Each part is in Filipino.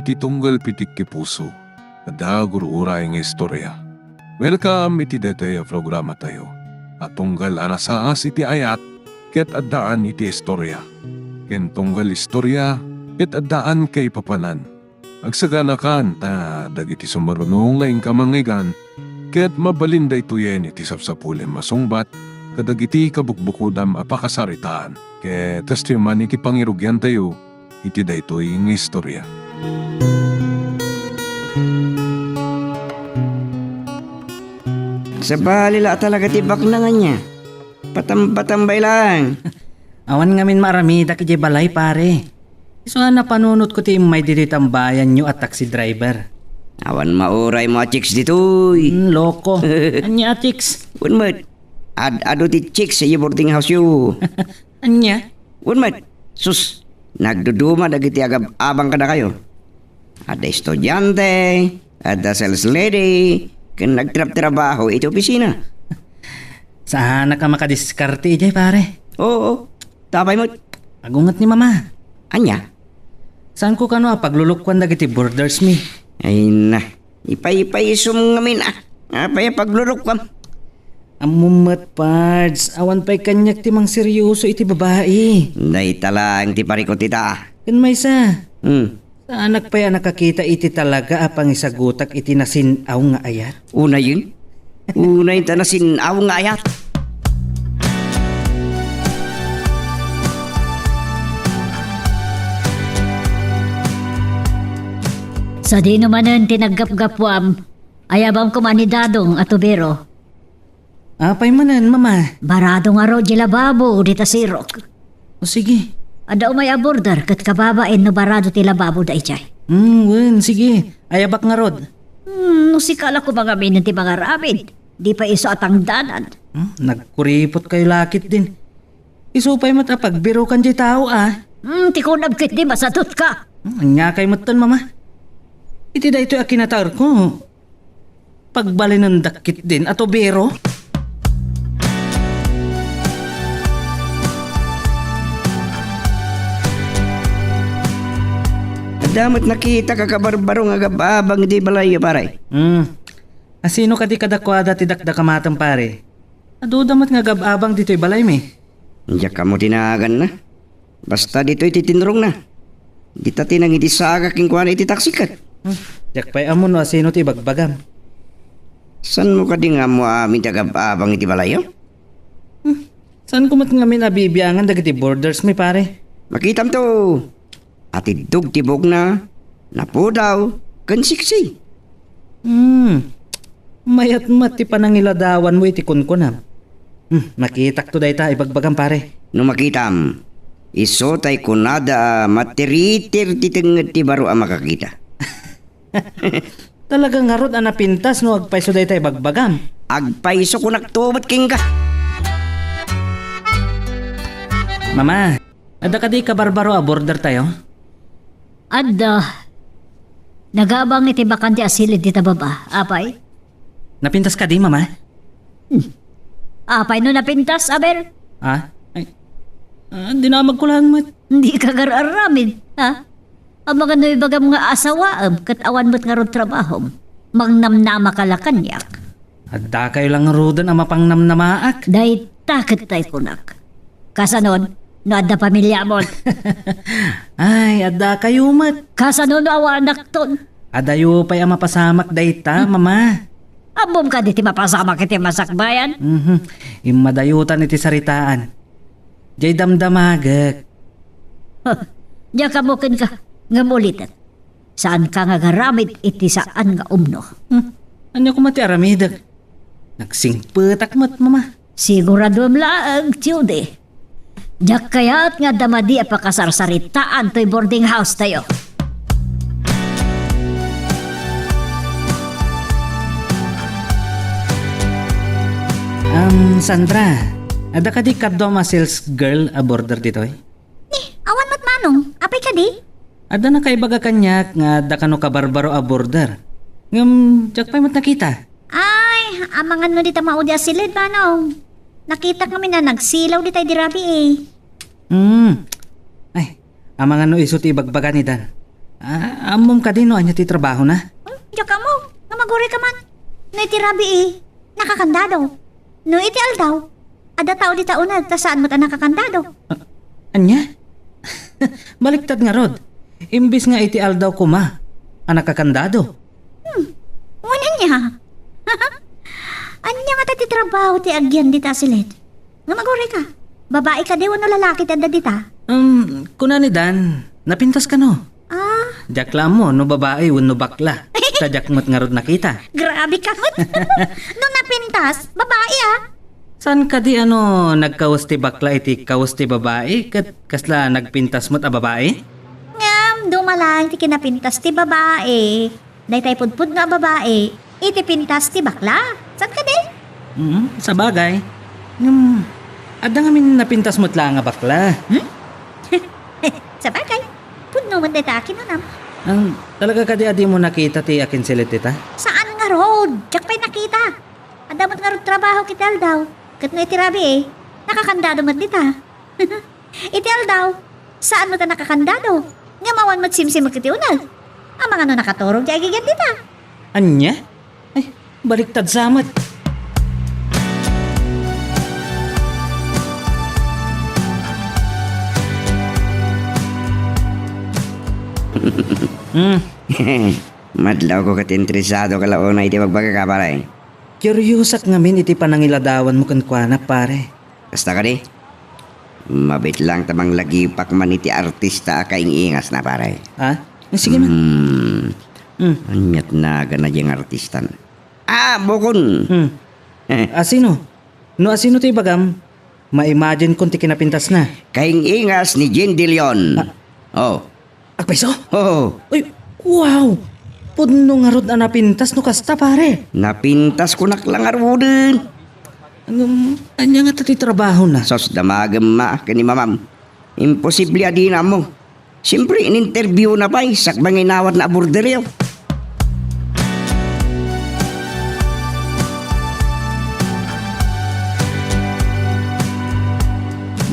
iti tunggal pitik ki puso. Ada gurura nga istorya. Welcome iti detaya programa tayo. At tunggal anasaas iti ayat, ket addaan iti istorya. Ken tunggal istorya, ket addaan kay papanan. Agsaganakan ta dagiti sumarunong laing kamangigan, ket mabalinda ituyen iti sapsapulen masungbat, kadagiti kabukbukudam apakasaritaan. Ket testiman iti pangirugyan tayo, iti daytoy nga istorya. Sa balila talaga tibak na nga niya. Patambay lang. Awan ngamin maramida kiti balay pare. So nga napanunot ko ti may diritambayan nyo at taxi driver. Awan mauray mga chicks ditoy. Loko. Anya chicks? Unmat. Ado ti chicks sa boarding house yu. Anya? Unmat. Sus. Nagduduma dagiti abang ka na kayo. Ada estudyante. Ada sales lady. Kan nagtrabaho iti opisina. Saan ka makadiskarte ijay pare? Oo. Tapay mo. Agungat ni mama. Anya? Saan ko kano paglulukwan dagiti borders mi? Ay na. Ipay-isum ngamin Apay paglurok kam. Amumat pards. Awan pa'y kanyak ti mang seryoso iti babae. Day talang ti parikot ita. Kan may sa. Hmm. Sa anak pa'y nakakita iti talaga apang isagutak iti nasinaw nga ayat. Una yun? Una yung tanasin aw nga ayat. Sa di naman tinaggap-gapwam, ayabang kumanidadong at tubero. Apay manan, mama. Barado nga ro di lababo o di tasirok. O sige. Ada umay aborder kat kababain no barado ti lababo da ichay. Wen, sige. Ayabak nga rod. Musikala ko mga minun ti mga rabid. Di pa iso atang danan. Nagkuripot kayo lakit din. Isupay mat pagbiro kan di tao Ti kunab kit di masatot ka. Anya kay matan, mama. Iti da ito akinatar ko. Pagbali ng dakit din ato biro. Damat nakita ka kabarbaro nga gababang di balay paray. Asino ka di kadakwada ti dakdakamatang pare? Adudamat nga gababang dito'y balay mi. Diyak ka mo tinagan na. Basta dito'y titinrong na. Di ta tinang iti saga king kuhan iti taksikat. Diyak pa'y amon no asino ti bagbagam. San mo ka di nga mo amin ti gababang iti balay Saan kumat nga min abibiyangan dagiti borders mi pare? Makitam to. Ati dug tibog na. Napudaw. Kan siksi. Mayat mati pa nang iladawan mo iti kunkunam. Makitak to day ta ibagbagam pare. No makitam. Iso tay kunada matiritir titenged ti baro ang makakita. Talagang harot ang napintas no agpaiso day ta ibagbagam. Agpaiso ko naktubat king ka. Mama, ada ka di kabarbaro a border tayo? Adda. Nagabang iti bakante asilid di tababa. Apay? Napintas ka di, mama? Apay no napintas, aber? Ay, dinamag ko lang mat. Hindi ka gararamin, ha? Ang mga nuibagam nga asawaam, kat awan mo't nga ron trabahom. Mangnamnama ka lakanyak. Adda kayo lang rudan ang mapangnamnamaak. Day takit tay kunak. Kasanon, no adda pamilya mo. Ay, adda kayo mat. Kasanon no awa anak ton. Adayo pa'y ang mapasamak dayta, mama. Abom ka di ti mapasama kiti masakbayan. Imadayutan iti saritaan. Jay damdamagak. Diya kamukin ka, nga mulitan. Saan ka nga garamid iti saan nga umno. Ano ko mati aramidag? Nagsingpetak mat, mama. Sigurado laang tiyude. Diyak kaya't nga damadi apakasarsaritaan to'y boarding house tayo. Sandra, ada ka di kadoma sales girl a border dito eh? Awan mo't manong, apay ka di? Ada na kay baga kanyak nga da kano ka barbaro a border. Ngam, jak pa'y mat nakita. Ay, amangan mo di tamaudi asilid manong. Nakita kami na nagsilaw di tayo dirabi eh. Ay, amangan no iso ti ibagbaga ni Dan. Amom ka din no, anya ti trabaho na. Diyak ka mo, nga maguri ka man. No iti rabi nakakandado. No iti aldaw, ada tao di taunad, ta saan mo ta nakakandado. Anya? Baliktad nga rod. Imbis nga iti aldaw ko ma, anak kakandado. Wala niya. Anya nga ti trabaho ti agyan di ta silit. Nga maguri ka. Babae ka di, wano lalaki ti di ta. Kuna ni Dan, napintas ka no. Jakla mo, no babae, no bakla. Tadyak mo't nga rod nakita. Grabe ka mo. Nung napintas, babae San ka di nagkawas ti bakla iti kawas ti babae? Kasla nagpintas mo't a babae? Ngam, dumalang ti kinapintas ti babae. Dahil pudpud nga babae, iti pintas ti bakla. Saan ka di? Sa bagay. Ada nga min napintas mo't lang nga bakla. Sa bagay, pudno man dito akin na Talaga ka di mo nakita ti akin silit tita? Saan nga road? Diyak pa'y nakita. Adamot nga road trabaho kital daw. Kat no itirabi nakakandado mat dita. Ital daw, saan mo ta nakakandado? Nga mawan mat simsim kiti unag. Ang mga no nakaturog di agigan dita. Anya? Ay, baliktad samat. Madlaw ko kat interesado ka launa iti magbaga ka pare. Curiousak nga min iti panangiladawan mo kankwana pare. Basta ka di. Mabit lang tamang lagipak man iti artista kaingas na pare. Ha? Sige man. Anyat na gana yung artista na. Bukon! Asino? No asino ti bagam? Ma-imagine kung ti kinapintas na. Kaingas ni Jen De Leon. Agpaiso? Oh, Uy, wow! Pudno nga rod napintas no kasta pare. napintas ko naklangar mo din. Anya nga tati trabaho na. Sos damagam ma kani mamam. Imposible adina mo. Siyempre, in-interview na pa sakbang inawat na borderyo.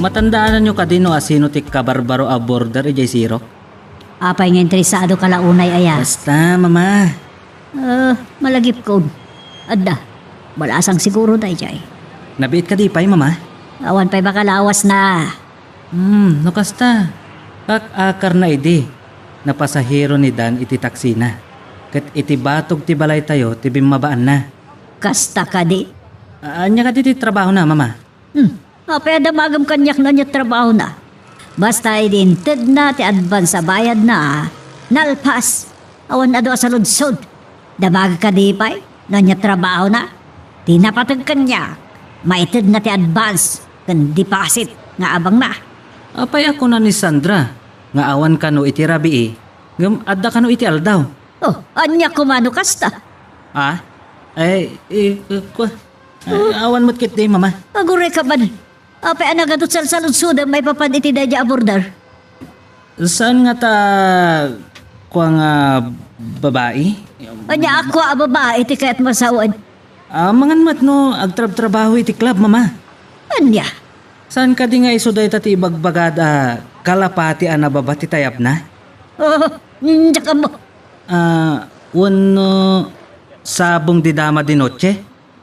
Matandaan nyo ka din no asino ti kabarbaro a border ijay zero? Apay nga interesado ka launay aya. Basta, mama. Malagip ko. Adda, balasang siguro tayo jay. Nabiit ka di pa'y, mama? Awan pa'y baka lawas na. No kasta. Akar na idi. Napasahero ni Dan iti taksi na. Kat iti batog ti balay tayo, ti bimabaan na. Kasta ka di. Anya ka ti trabaho na, mama? Apay adamagam kanyak na niya trabaho na. Basta idinted na ti advance sa bayad na. Nalpas. Awan na do sa ludsod. Damag ka di pa'y. Na niya trabaho na. Tinapatag kanya. Maited na ti advance. Kan deposit nga abang na. Apay ako na ni Sandra. Nga awan ka no iti rabi Ngam adda ka no iti aldaw. Anya kumano kasta. Awan mo't kit di, mama. Agure ka ba? Apay anagatot sa ludsod may papan iti dadya abordar. Saan nga ta kuang babae? Anya ako babae iti kaya't masawan. Mangan mat no, agtrab-trabaho iti club, mama. Anya? Saan ka di nga isuday tati ibagbagada kalapati anababa ti tayap na? Tsaka mo. Wano sabong di dama di noche?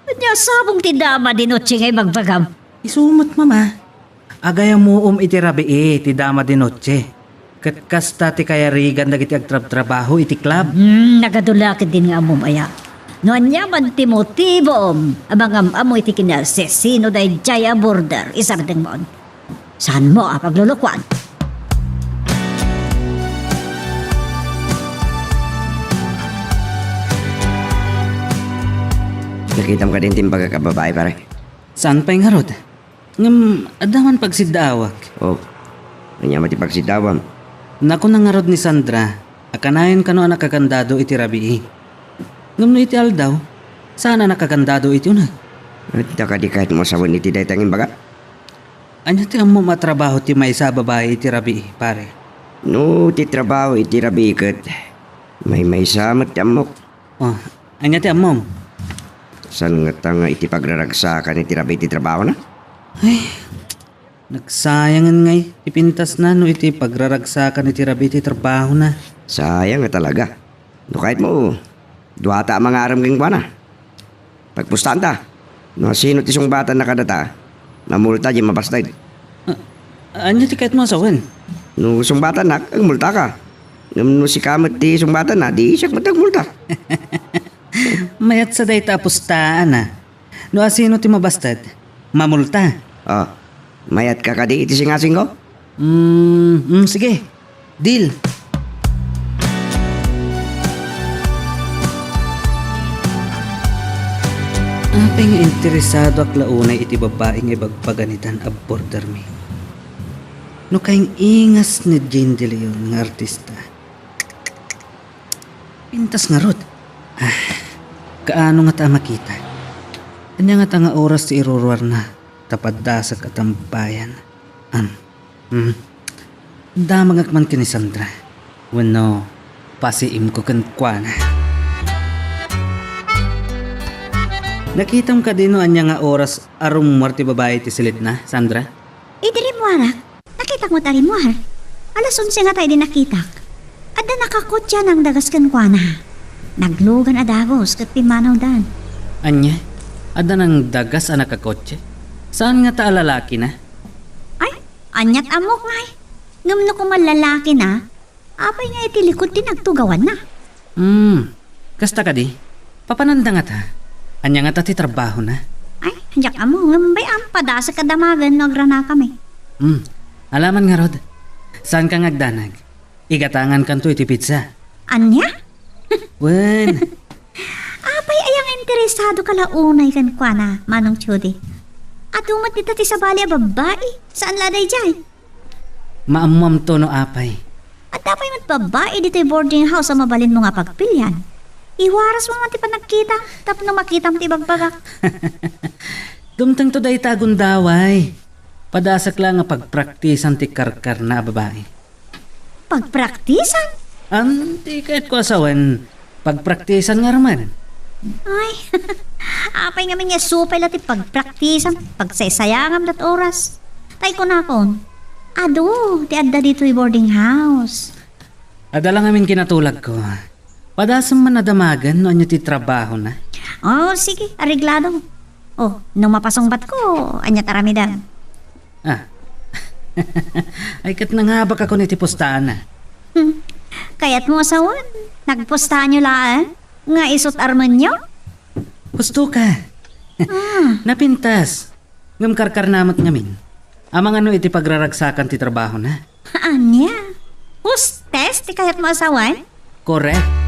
Anya sabong ti dama di noche ngay magbagam. Isumot, mama. Agaya mo iti rabi ti dama di noche. Kat kasta ti kaya rigan dagiti agtrab-trabaho iti club. Nagadulakit din nga mo maya. No anya man ti motibo abang amo iti kinasesino day jaya border isang ding mon. Saan mo paglulukwan? Nakita mo ka din timbaga ka babae pare. Saan pa yung harod? Ngam, adaman pagsidawak. Anya matipagsidawam. Naku na nga rod ni Sandra, akanayon ka no ang nakagandado iti rabii. Ngam no iti aldaw, sana nakagandado iti unag. At ka di kahit mo sawan iti daytangin baga. Anya ti mo matrabaho ti may sa babae iti rabii, pare. No, ti trabaho iti rabikat. May samat ti amok. Anya ti amom? San nga tanga iti pagraragsakan iti rabi iti trabaho na? Nagsayangan ngay, ipintas na no iti pagraragsakan iti rabii iti trabaho na. Sayang nga talaga. No kahit mo, duwata ang mga aram kang na. Pagpustaan ta, no sino tisong bata na kadata, namulta di mapastay. Anya ti kahit mo asawan? No sumbatan na, ang multa ka. No si kamat ti sumbatan na, di siya matagmulta. Mayat sa day tapustaan na. No asino ti mabastad, mamulta. Oh, mayat ka ka di iti singasing ko? Sige. Deal. Apay nga interesado ak launay iti babaeng ibagpaganitan a border me. No kayong ingas ni Jane De Leon nga artista. Pintas nga rod. Kaano nga ta makita? Anya nga ta nga oras ti iruruar na tapad dasag at ang bayan. Damag man kini Sandra. Wano, pasiim ko kan kwa na. Nakitam ka din no anya nga oras arum marti babae ti silit na, Sandra? Diri mo anak. Nakita mo tari mo har. Alas 11 nga tayo din nakita. Ada nakakotya ng dagas kan kwa na. Naglugan adagos kat pimanaw dan. Anya? Ada nang dagas anak ka kotse? Saan nga ta lalaki na? Ay, anyat amok nga eh. Ngamno ko malalaki na. Apay nga itilikod din nagtugawan na. Kasta ka di? Papananda nga ta. Anya nga ta ti trabaho na. Ay, hanyak amo. Ngambay ang padasa kadamagan nagrana kami. Alaman nga rod. Saan ka ngagdanag? Igatangan kanto iti pizza. Anya? Wen. Apay ayang interesado kalaunay kan kwa na, Manong Chudi. At umat dito ti sa bali a babae. Saan laday jay? Maamam to no apay. At dapat mat babae dito yung boarding house ang mabalin mo nga pagpilyan. Iwaras mo man ti pa nagkita, tapos nang makita mo ti bagbagak. Dumtang to day tagundaway. Padasak lang nga pagpraktisan ti karkar na babae. Pagpraktisan? Di kahit ko asawan, pagpraktisan nga raman. Ay, apay nga nga supay lati pagpraktisan, pagsaysayangan dat oras. Tay ko na kon. Ado, ti adda dito yung boarding house. Adala ngamin kinatulag ko. Padasam man nadamagan no anya ti trabaho na. Oh, sige, areglado. Oh, nung mapasong bat ko, anya taramidan. Ay kat nanghabak ako ni ti postaan na. Kaya't mo asawan, nagpustahan nyo laan, nga isot arman nyo? Gusto ka. Napintas. Ngam karkar namat ngamin. Amang ano iti pagraragsakan ti trabaho na. Anya? Hustes, ti kaya't mo asawan? Correct.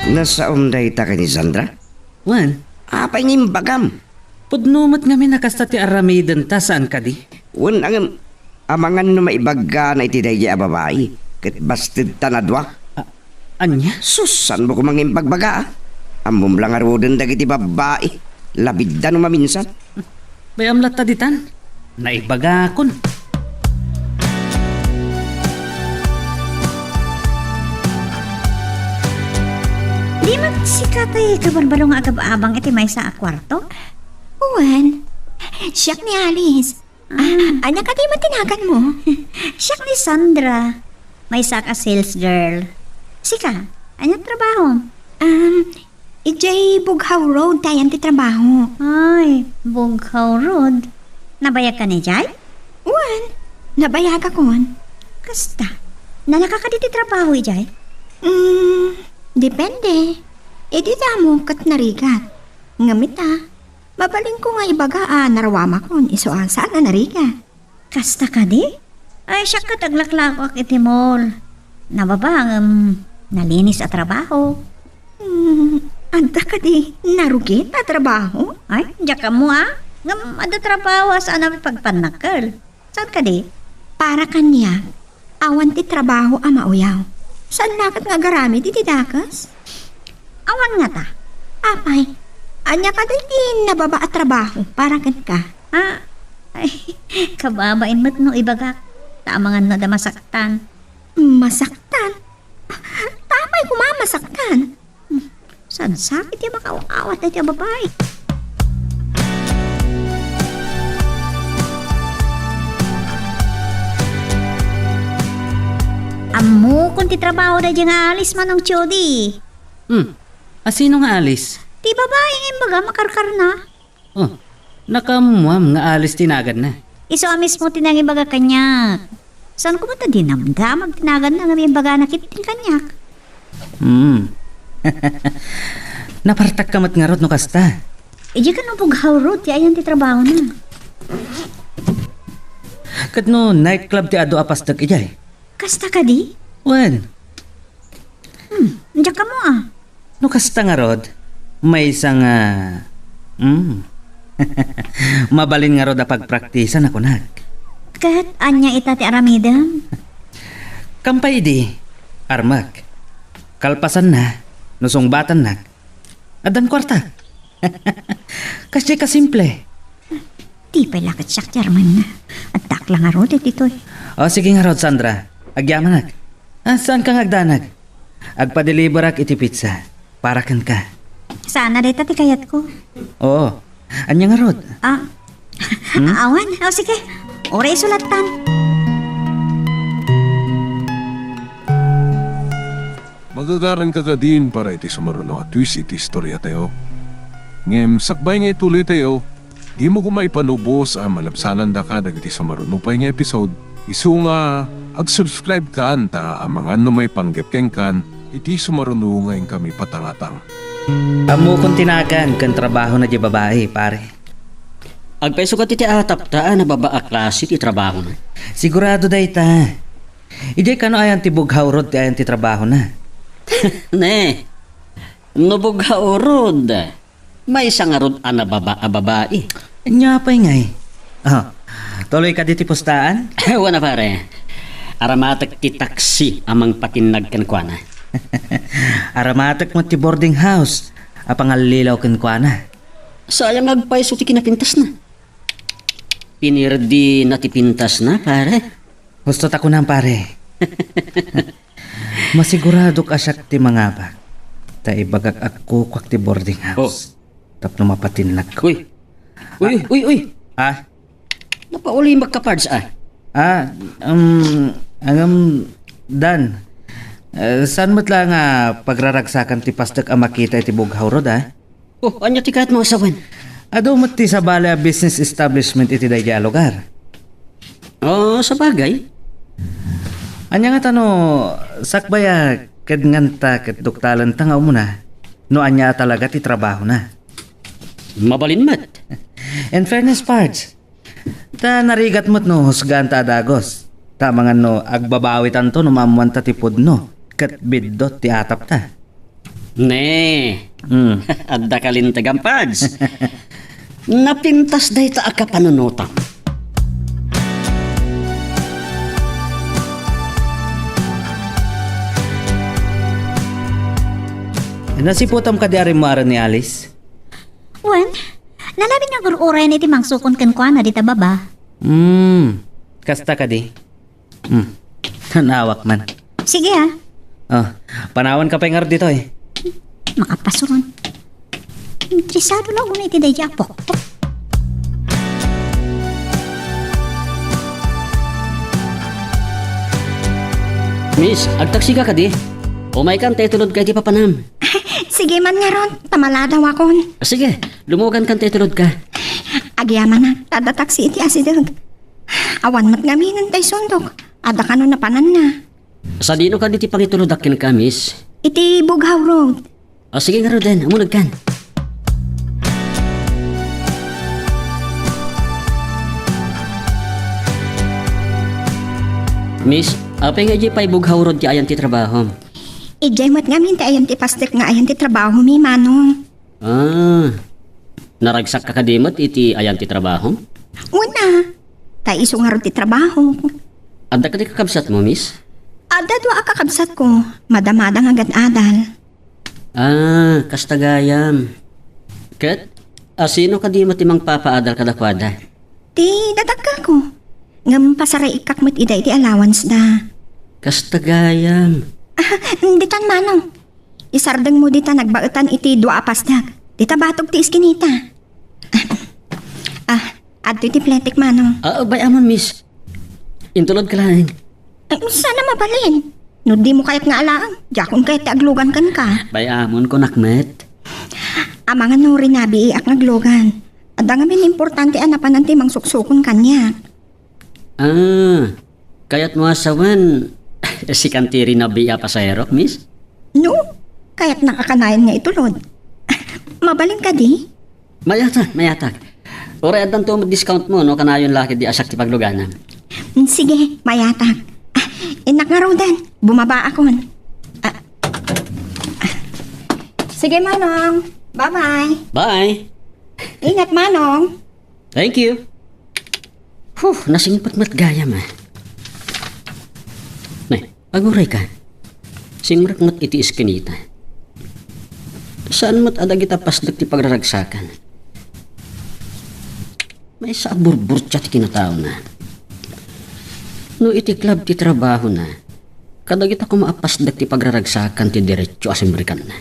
Nasa umday ta ka ni Sandra? Wan, Apay nga bagam. pudnumat ngamin nakasta ti aramidan ta saan ka di? Wan ang amangan no maibaga na iti dahi a babae. Kat bastid tanadwa. Anya? Susan mo kumangin pagbaga ah. Amom lang arudan dagiti babae. Labid no maminsan. Bayam latta ditan. Naibagakon. Di magsikatay kabarbarong agab-abang iti may sa akwarto? Uwan, siyak ni Alice. Anya ka tayo matinagan mo? Siyak ni Sandra. May sa ka sales girl. Sika, anya trabaho? Ijay Bughaw Road tayo ti trabaho. Ay, Bughaw Road. Nabayag ka ni Jay? Uwan, nabayag ako. Kasta, nalaka ka diti trabaho, Jay? Depende. Edi damo kat narigat. Ngamit mabaling ko nga ibaga narawama kon isoan saan na narigat. Kasta ka di? Ay siya ka taglaklako ak iti mall. Nababang nalinis at trabaho. Anta ka di narugit at trabaho? Ay, diyak ka mo Ngam ada trabaho saan namin pagpanakal. Saan ka di? Para kanya, awan ti trabaho mauyaw. Saan nakat nga garami di dakas? Awan nga ta. Apay, anya ka din nababa at trabaho para kan ka. Ay, kababain mo't no ibagak. Tamangan na da masaktan. Masaktan? Tamay kumamasaktan. Saan sakit yung makawawat na yung babae? Amo kung ti trabaho na dyan nga alis manong Chody. Sino nga alis? Ti babae nga imbaga makarkar na. Oh, nakamuam nga alis tinagad na. Iso amis mo tinang imbaga kanyak. Saan ko mo ta dinamdamag tinagan na nga imbaga nakiting kanyak. Napartak kamat nga rot no kasta. Iji ka nung pughaw ro, ti ayan ti trabaho na. Kat no nightclub ti ado apastak ijay. Kasta ka di? Wen, Andiyan ka mo ah. no kasta nga rod, may isang mabalin nga rod a pagpraktisan ako nag. Kat anya ita ti aramidam. Kampay di, armak. Kalpasan na, nusong batan nag. Adan kwarta. Kasi kasimple. Di pa lakat siya German na. At takla nga ro, dito eh. O sige nga rod, Sandra. Agyaman nag. Saan kang agdanag? Agpa-deliver ak iti pizza. Para kan ka. Sana dito ti kayat ko. Oo. Anya nga rod. Awan, o sige. Oray sulatan. Magagaran ka din para iti sumaruno at twist iti istorya tayo. Ngem, sakbay nga ituloy tayo. Di mo kumay panubos ang malabsanan da ka dagiti sumaruno pa nga episode. Isu nga, ag-subscribe ka anta ang mga may panggapkeng kan, iti sumaruno nga kami patangatang. Amo kong tinagan kan trabaho na di babae, pare. Agpaiso ka ti atap ta na babaa klase ti trabaho na. Sigurado day ta. Ijay kano ayan ti bughaw rod ti ayan ti trabaho na. Ne, nubog haurod. May isang arod na babae. Anya pa ngay. Tuloy ka diti postaan? Wana pare, aramatak ti taksi amang patinag kan kwa na. Aramatak mo ti boarding house. Apangalilaw kan kwa na. Sayang agpaiso ti kinapintas na. Pinirdi na ti pintas na pare. Gusto ta ko nang pare. Masigurado ka siya ti mga bag. Ta ibagag ako kwak ti boarding house. Tapno mapatinag ko. Uy. Ah? Napauli magkapards ah. Dan. Saan mo't lang pagraragsakan ti pastak ang makita iti bughaw rod Anya ti kahit mo asawan? Ado mo't ti sa bala business establishment iti dayja lugar. Sa bagay. Anya nga tano, sakbaya kad nganta kat duktalan tangaw mo na. No anya talaga ti trabaho na. Mabalin mat. In fairness parts, ta narigat mo't no husgaan ta adagos. Ta mga no agbabawi tanto no mamuan ta ti pudno. Kat biddot ti atap ta. Ne. Adda kalintagang pads. Napintas day ta aka panunutang. Nasiputam ka di arimara ni Alice? Wen, nalabi nga gururay na iti mangsukon kan kwa na dita baba. Kasta ka di? Nawak man. Sige Panawan ka pa nga dito eh. makapasuron. Interesado lang kung iti dayja pok. Miss, agtaksi ka di. Umay kan tetulod kay ti papanam. Sige man nga ron, tamala daw akon. Sige, lumugan kan tetulod ka. Agyaman na, tada taksi iti asideg. Awan mat ngaminan tay sundok, ada ka na panan na. Sa dino ka di ti pangitulod akin ka, miss? Iti Bughaw Road. Sige nga Roden, amunag kan. Miss, apay nga di pa'y Bughaw Road ti ayan ti trabaho. Ijay mat ngamin tay ayan ti pastek nga ayan ti trabaho mi manong. Naragsak ka kadimot iti ayan ti trabaho? Una, tay iso nga ron ti trabaho. Adda ka di kakabsat mo, miss? Ada do akakabsat ko, madamada nga adal. Kastagayam. Kat, sino ka di matimang papaadal kadakwada? Ti dadagka ko. Ngam pasaray ikak mat ida iti allowance da. Kastagayam. Ditan manong. Isardeng mo dita nagbaetan iti dua pasdag. Dita batog ti iskinita. Adto iti pletik manong. Bay amon, miss. Intulod ka lang. Sana mabalin. No di mo kayat nga alaan. Jakon kayat ti aglugan kan ka. Bayamon ko nakmet. Amangan no rin nabi iak naglugan. Ada nga min importante anapan ang timang suksukon kanya. Kaya't mo asawan, si Kantiri na biya pasahero, miss? No, kayat nakakanayan nga itulod. Mabaling ka di? Mayatak. Ora adan to discount mo, no? Kanayon laki di asak ti pagluganan. Sige, mayatak. Inak nga raw dan. Bumaba ako. Sige, Manong. Bye-bye. Bye! Ingat, Manong. Thank you! Nasingpat mat gayam Nay, aguray ka. Singrak mat itiis kanita. Saan mat adag pasdag ti pagraragsakan? May sa burbur ti kinatao na. No iti club ti trabaho na, kadagita ko maapasdag ti pagraragsakan ti diretso asimbrikan na.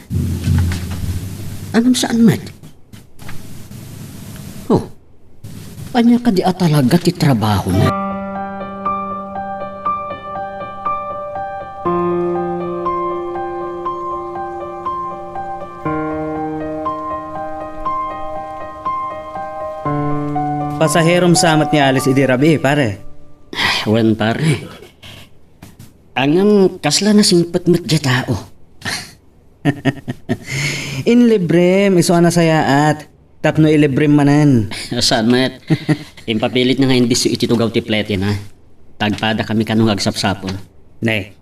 Anong saan mat? Anya ka di atalaga ti trabaho na. Pasaherom samat ni Alice idirabi, pare. Wen pare. Angam kasla na singpet met di tao. In librem, iso na sayaat. Tapno ilibrem manan. Saan met? Impapilit na nga hindi si ititugaw ti plete na. Tagpada kami kanong agsapsapon. Nay.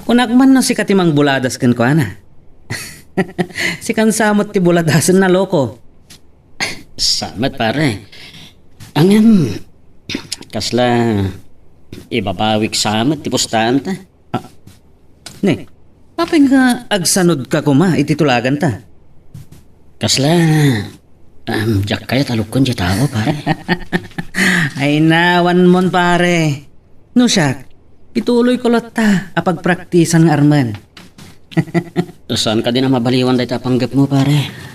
Kunakman na si katimang buladas kan ko ana. Si kansamot ti buladasan na loko. Samat pare. Angam kasla ibabawik samat ti pustahan ta. Nay, papay nga agsanod ka kuma ititulagan ta. Kasla jak kaya talukon di tao pare. Ay nawan mon pare. No siyak, ituloy ko lot ta apagpraktisan nga arman. Saan ka din na mabaliwan dahi panggap mo pare?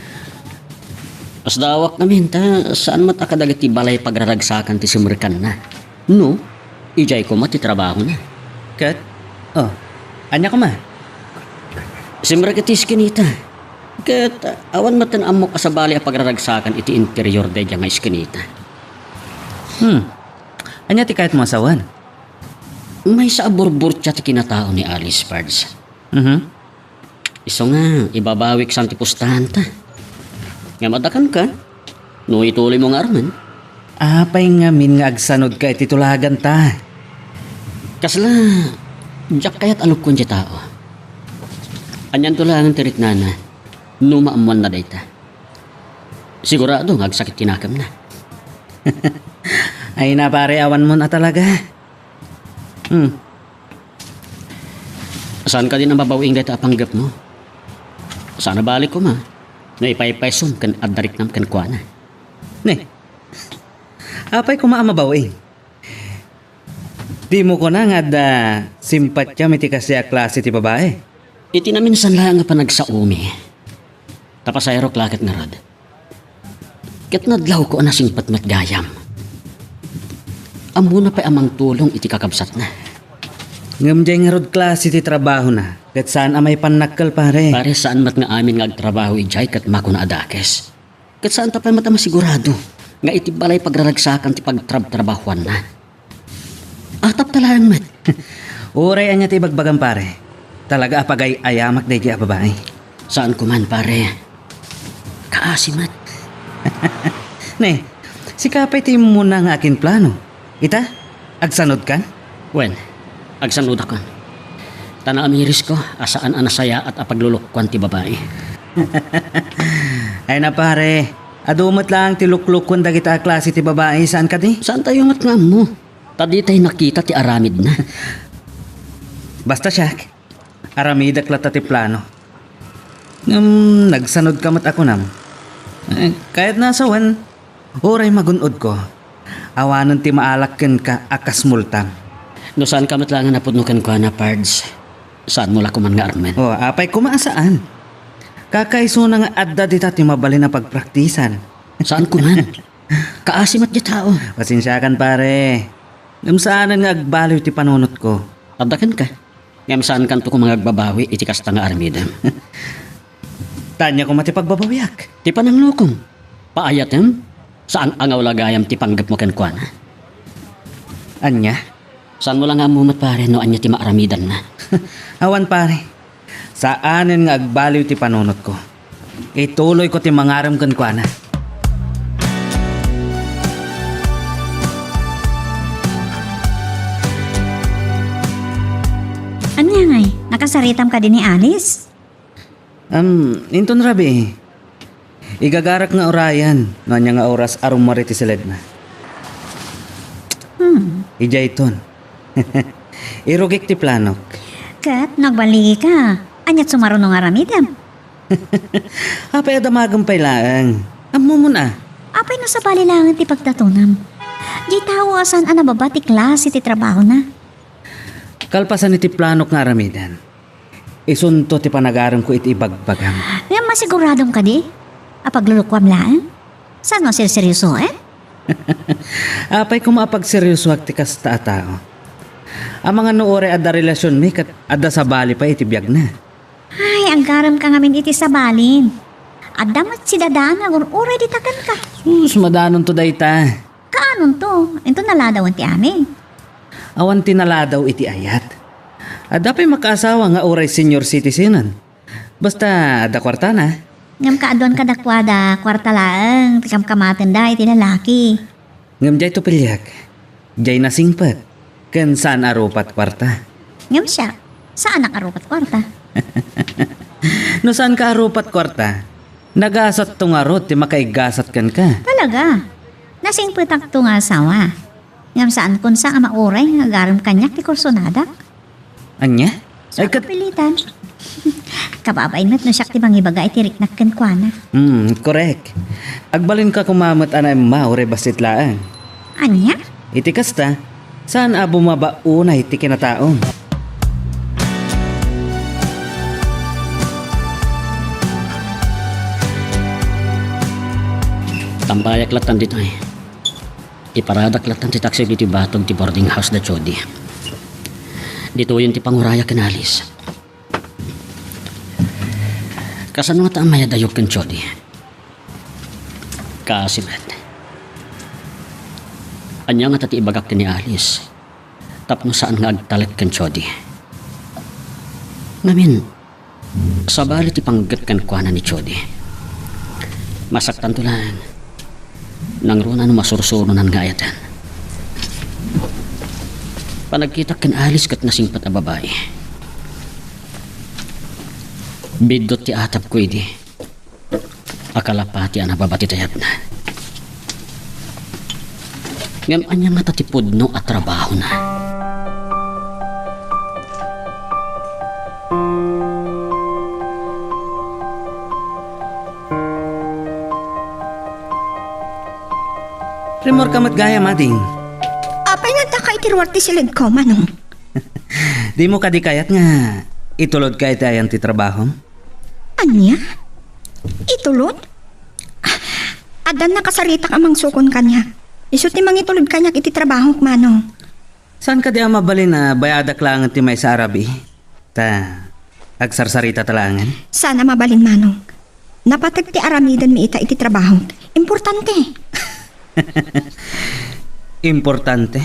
As dawak namin ta, saan mat akadagat ti balay pagraragsakan ti sumrikan na? No, ijay ko mat ti trabaho na. Kat? Oh, anya ko ma? Simrakatis kinita. Kat awan matan amok sa balay a pagraragsakan iti interior de nga iskinita. Anya ti kahit mo asawan? May sa aburbur ti kinatao ni Alice Pards. Iso nga, ibabawik sa antipustahan ta. Nga madakan ka, no ituloy mo nga arman. Apay nga min nga agsanod ka ititulagan ta. Kasla, jak kayat alukon di tao. Anyan tulangan tirik nana, no maamuan na dayta. Sigurado nga agsakit tinakam na. Ay na pare, awan mo na talaga. Saan ka din ang babawing dayta panggap mo? Sana balik ko ma. No ipaypaysom kan adarik nam kan kuana. Ne, apay kumaamabaw eh. Di mo ko na nga da simpatya miti kasi a klase ti babae. Iti na minsan lang nga panagsaumi. Tapasayro klaket nga rod. Ket nadlaw ko na singpat matgayam. Amuna pa amang tulong iti kakabsat na. Ngamjay nga rod klase ti trabaho na. Kat saan amay panakkel pare. Pare saan mat nga amin nga agtrabaho ijay kat mako na adakes. Kat saan tapay mata masigurado nga iti balay pagraragsakan ti pagtrab-trabahuan na. Atap talahan mat. Uray anya ti bagbagan pare. Talaga apagay ayamak day a babae. Saan ko man pare? Kaasimat. Ne, si kapay ti muna nga akin plano. Ita, agsanod kan? Wen, agsanod ako. Tana amiris ko, asaan anasaya at apaglulukwan ti babae. Ay na pare, adumat lang ti luklukon da kita klase ti babae. Saan ka di? Saan tayo ngat nga mo? Tadi tayo nakita ti aramid na. Basta siya, aramidak lata ti plano. Nagsanod ka mat ako nam. Kahit nasawan, oray magunod ko. Awanan ti maalakken ka akas multang. No saan ka matlangan na pudnukan ko na pards? Saan mo lakuman nga armen? O, apay kumaasaan. Kakaiso na nga adda dita ti mabali na pagpraktisan. Saan ko man? Kaasimat di tao. Pasensyakan pare. Namsaanan nga agbaliw ti panunot ko. Adakan ka. Ngam saan kanto kung mga agbabawi iti kasta nga armida. Tanya ko matipagbabawiak. Ti pananglokong. Paayat yan. Saan angaw lagayam ti panggap mo kenkwana? Anya? Saan mo lang nga mumat pare no anya ti maaramidan na? Awan pare. Saanan nga agbaliw ti panunot ko. Ituloy ko ti mangaram kan kwa na. Anya ngay, nakasaritam ka din ni Alice? Inton rabi. Igagarak nga orayan. Nanya nga oras arum mariti silid na. Ija iton. Irugik ti planok. Kat, nagbaligi ka. Anyat sumarunong aramidam. Apay adamagang pailaan. Amo mo na. Apay na sa balilangan ti pagtatunam. Di tao asan anababa ti klase ti trabaho na. Kalpasan iti planok nga aramidan. Isunto ti panagaram ko iti ibagbagam. Ngayon masiguradong ka di? Apaglulukwam laan? Saan mo seryoso eh? Apay kumapagseryoso ti kasta a tao. Ang mga noore adda relasyon mi kat adda sa bali pa iti biyag na. Ay, ang garam ka ngamin iti sa balin. Adamat si dadana kung uray ditakan ka. Sus, madanon to dayta. Kaanon to? Ito naladawan ti amin. Awan tinala daw iti ayat. Adda pa'y makaasawa nga oray senior citizenan. Basta adda kwarta na. Ngam kaadwan ka dakwada, kwarta laang, tikam kamaten da iti lalaki. Ngam jay to pilyak. Jay nasingpat. Ken saan arupat kwarta. Ngam siya, saan nakarupat kwarta? No saan ka arupat kwarta? Nagasat tong arot ti makaigasat kan ka. Talaga, nasing putak to nga asawa. Ngam saan kun sa nga mauray nga garam kanyak ti kursonadak. Anya? Sa Ay kat... kapilitan. Kababain met no siyak ti bangibaga iti riknak ken kuana. Correct. Agbalin ka kumamat anay maure basit laang. Anya? Iti kasta, saan abo mabaunay ti kinataong? Tambayak latan dito eh. Iparadak latan ti taksi dito batog ti boarding house na Chody. Dito yun ti panguraya kanalis. Kasan nga taang mayadayok kan Chody. Kaasibat. Anya nga tati ibagak ni Alice. Tapno saan nga agtalit kan Chody. Ngamin, sabali ti panggat kan kuana ni Chody. Masaktan to lang. Nang runa no masursurunan nga ayatan. Panagkita kan Alice kat nasingpat a babae. Bidot ti atap ko idi. Akala pati ang nababati tayat na. Ngam anya nga tatipod no at trabaho na. Primor kamat gaya mading. Apay nga ta ka itiruwar ti silid ko, manong. Di mo kadikayat nga. Itulod ka iti ayan ti trabaho. Anya? Itulod? Adan nakasarita ka mang sukon kanya. Iso ti mangitulod kanya iti trabaho, manong. Saan ka di ang mabalin na bayadak lang ti may sa Arabi? Ta, agsarsarita talangan. Sana mabalin, manong. Napatag ti aramidan mi ita iti trabaho. Importante. Importante.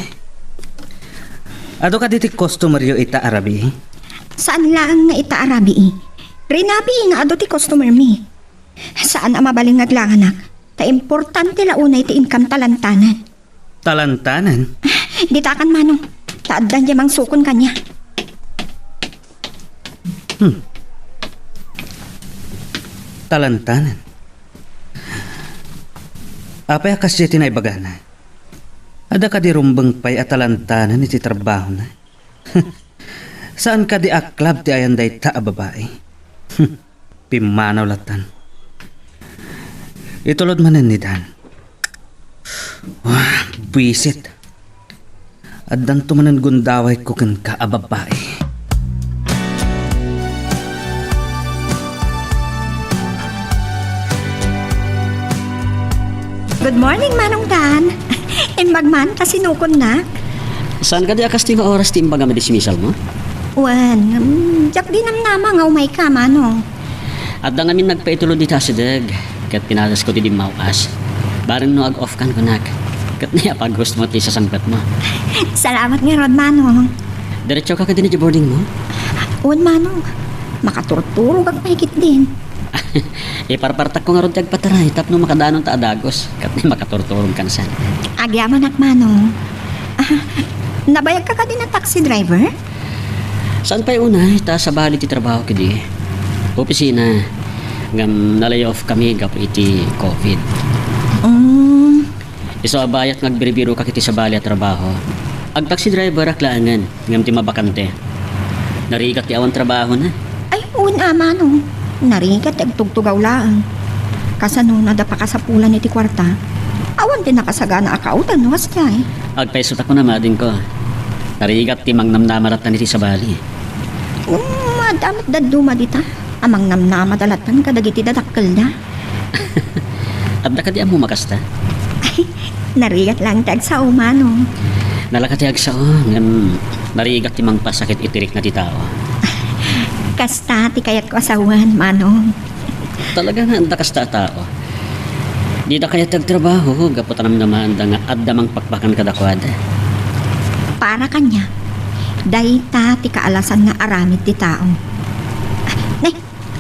Ado ka diti customer yo ita Arabi? Saan lang nga ita arabi? Rinabi nga ado ti customer mi. Saan ang mabalin nga glanganak? Ta importante launay ti income talantanan. Talantanan? Ditakan, manong. Taaddan di mang sukon kanya. Talantanan. Apay akas di tinaybagana. Ada ka di rumbang pay at talantanan iti trabaho na. Saan ka di aklab ti ayan day ta a babae? Pimanaw latan. Itulod manan ni Dan. Wah, bisit. Addan tumanan gundaway ko kan ka a babae. Good morning, Manong Dan. Magman, kasinukon na. Saan ka di akas ti nga oras ti imbaga madismisal mo? Wan, jak di namnama nga umay ka, manong. At da ngamin nagpaitulo di tasideg. Kat pinalas ko ti di mauas. Barang no ag-off kan kunak. Kat niya pag gusto mo ti sasangkat mo. Salamat nga rod, manong. Diretso ka din di boarding mo? Wan, manong. Makaturturo kag mahigit din. Iparpartak ko nga ron ti agpataray. Tapno makadanon ta adagos. Kat niya makaturturong kansan. Agyaman at manong. Nabayag ka din na taxi driver? Saan pa yung una? Ta sa bali ti trabaho kidi. Opisina. Ngam na-layoff kami gapo iti COVID. Iso abayat ngagbiribiro ka kiti sa bali at trabaho. Ag taxi driver aklangan. Ngam ti mabakante. Narigat ti awan trabaho na. Ay, una, manong. Narigat ag tugtugaw lang. Kasano nadapa ka sa pulan iti kwarta. Awan din nakasagana akautan, was kaya. Agpaisot ako na mading ko. Narigat ti mangnamnamarat na niti sa bali. Madamat daduma dita. Amang namnama dalatan kadagiti dadakkel na. At da di mo makasta. Narigat lang tag sa umano. Nalakatiag sa ngam narigat ti mangpasakit itirik na ti tao. Kasta ti kayat ko asawan, manong. Talaga nga anda kasta tao. Di da kaya tagtrabaho, gaputanam naman da nga addamang pakpakan kadakwada. Para kanya, dayta ti kaalasan nga aramid ti tao. Nay,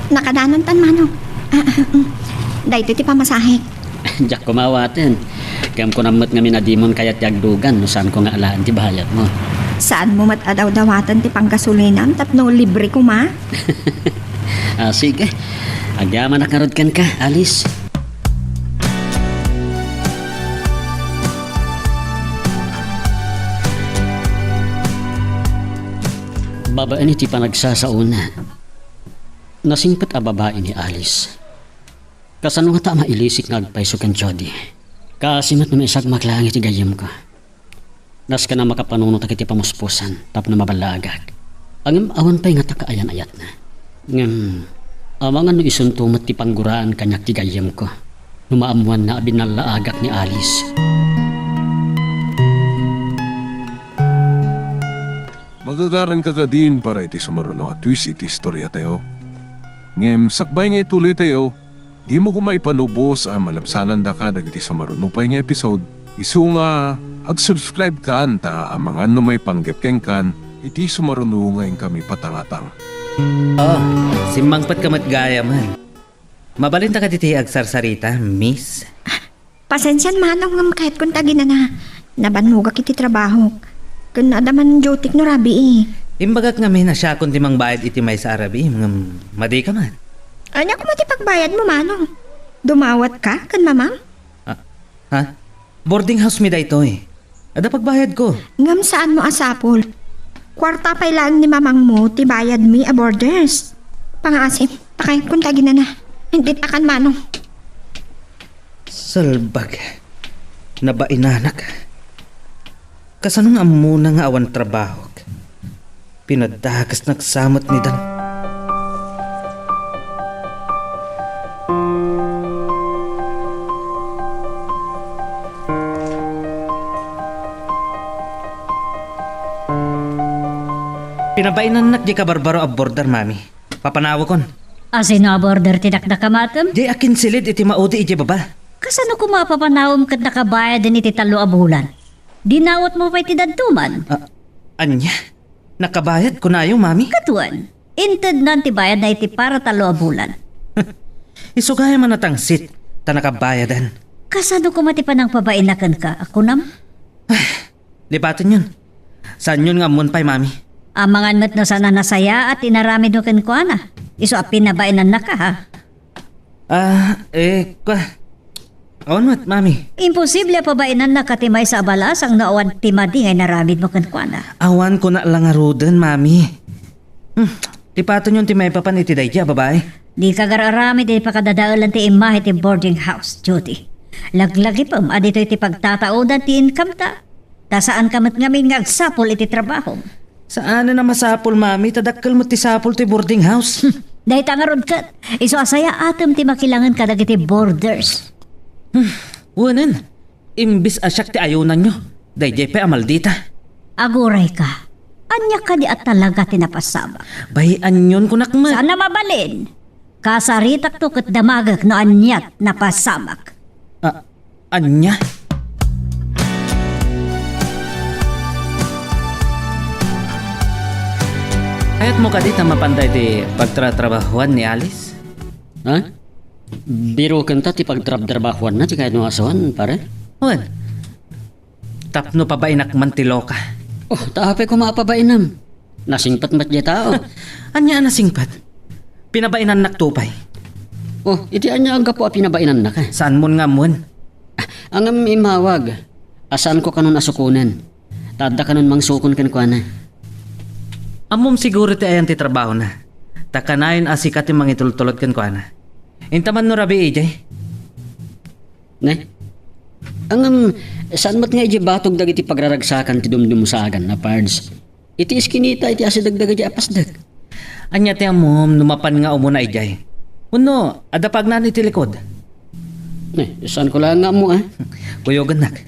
nakadanon tan, manong. Dayto ti pamasahik. Diyak kumawaten. Kayam ko namot nga minadimon kaya ti agdugan no saan ko nga alaan ti bahayat mo. Saan mo matadaw-dawatan ti pangkasulinan tapno libre ko ma? Sige. Agyaman nakarod kan ka, Alice. Babaan iti panagsasauna. Nasingpet a babae ni Alice. Kasano nga ta mailisik nga agpaiso kan Jody. Kasimat na may isag maklang iti gayam ko. Nas ka na makapanunot iti pamuspusan tap na mabalagag. Ang awan pa'y nga takaayan-ayat na. Ngam, amang ano isuntumat ti pangguraan kanyak ti gayam ko. Numaamuan na abinalaagak ni Alice. Magagaran ka ka din para iti sumaruno at twist iti istorya tayo. Ngem, sakbay nga ituloy tayo, di mo kumaipanubos ang malapsanan da ka dagiti sumaruno pa nga episode. Isu nga, ag-subscribe ka anta ang mga ano may panggepkeng kan, iti sumaruno ngayon kami patangatang. Simmangpat kamat gaya man. Mabalin ta ka diti agsarsarita, miss. Pasensyan manong ngam kahit kung tagi na nabanmugak iti trabaho. Kun adaman jotik no rabi eh. Imbagak nga may nasya kung timang bayad iti may sa Arabi, mga madi ka man. Anya ko mati pagbayad mo manong. Dumawat ka kan mamam? Ha? Boarding house mi da ito eh. Ada pagbayad ko. Ngam saan mo asapol? Kwarta pa'y lang ni mamang mo ti bayad mi a borders. Pangasim, pakay kung tagi na. Hindi takan manong. Salbag. Nabainanak. Kasanong amuna nga awan trabaho. Pinadagas nagsamot ni Dan. Pinabainan nak di ka barbaro abordar, mami. Papanawa kon. Asino a border tinakda kamatam? Di akin silid iti maudi iti baba. Kasano ko mapapanawam kat nakabayad din iti talo a bulan? Dinawat mo pa'y tidadtuman? Anya? Nakabayad ko na yung mami? Katuan, inted nanti bayad na iti para talo a bulan. Isugaya man natangsit, ta nakabayadan. Kasano ko matipanang pabainakan ka? Ako nam? Libatin yun. Saan yun nga mun pa'y mami? Amangan mo't no sana nasaya at inaramid mo kan ko na. Iso a pinabainan na ka ha? Awan mat, mami. Imposible pabainan na katimay sa abalas ang naawan timadi ngay naramid mo kan ko na. Awan ko na lang arudan, mami. Lipatin yun ti may papan iti dayja, babae. Di ka gararamid di pa kadadaalan ti imahe ti boarding house, Judy. Laglagi pam, adito iti pagtataodan ti income ta. Ta saan kamat ngamin nga agsapol iti trabaho. Saan na masapol, mami? Tadakkel mo ti sapol ti boarding house. Dahil tangarod kat, iso asaya atom ti makilangan ka dagiti borders. Wanan. Imbis asyak ti ayunan nyo. Dayjay pa amaldita. Aguray ka. Anya ka di at talaga tinapasabak. Bayan yun kunak ma. Sana mabalin. Kasaritak to kat damagak no anyat napasamak. Anya? Ayat mo ka di mapanday di pagtratrabahuan ni Alice? Ha? Biro kanta ti pagtrab-trabahuan na ti kahit mga asawan, pare. Huwag. Tapno pa ba inakmantilo ka? Oh, taapay ko maapabainam. Nasingpat mat di tao. Anya na singpat? Pinabainan naktupay. Oh, iti anya ang gapo a pinabainan na ka. Saan mo nga mon? Ang imawag, asaan ko kanon asukunan. Tada kanon mang sukon kan kwa na. Amom siguro ti ayan ti trabaho na. Takanayon asikat yung mga itultulot kan kwa na. Intaman no rabi ijay. Ne? Saan mat nga iti batog dagiti pagraragsakan ti dumdumusagan na pards. Iti iskinita iti asidagdag iti apasdag. Anya ti amom numapan nga umuna ijay. Uno, adapag na ni ti likod. Ne, saan ko lang nga mo Kuyogan nak.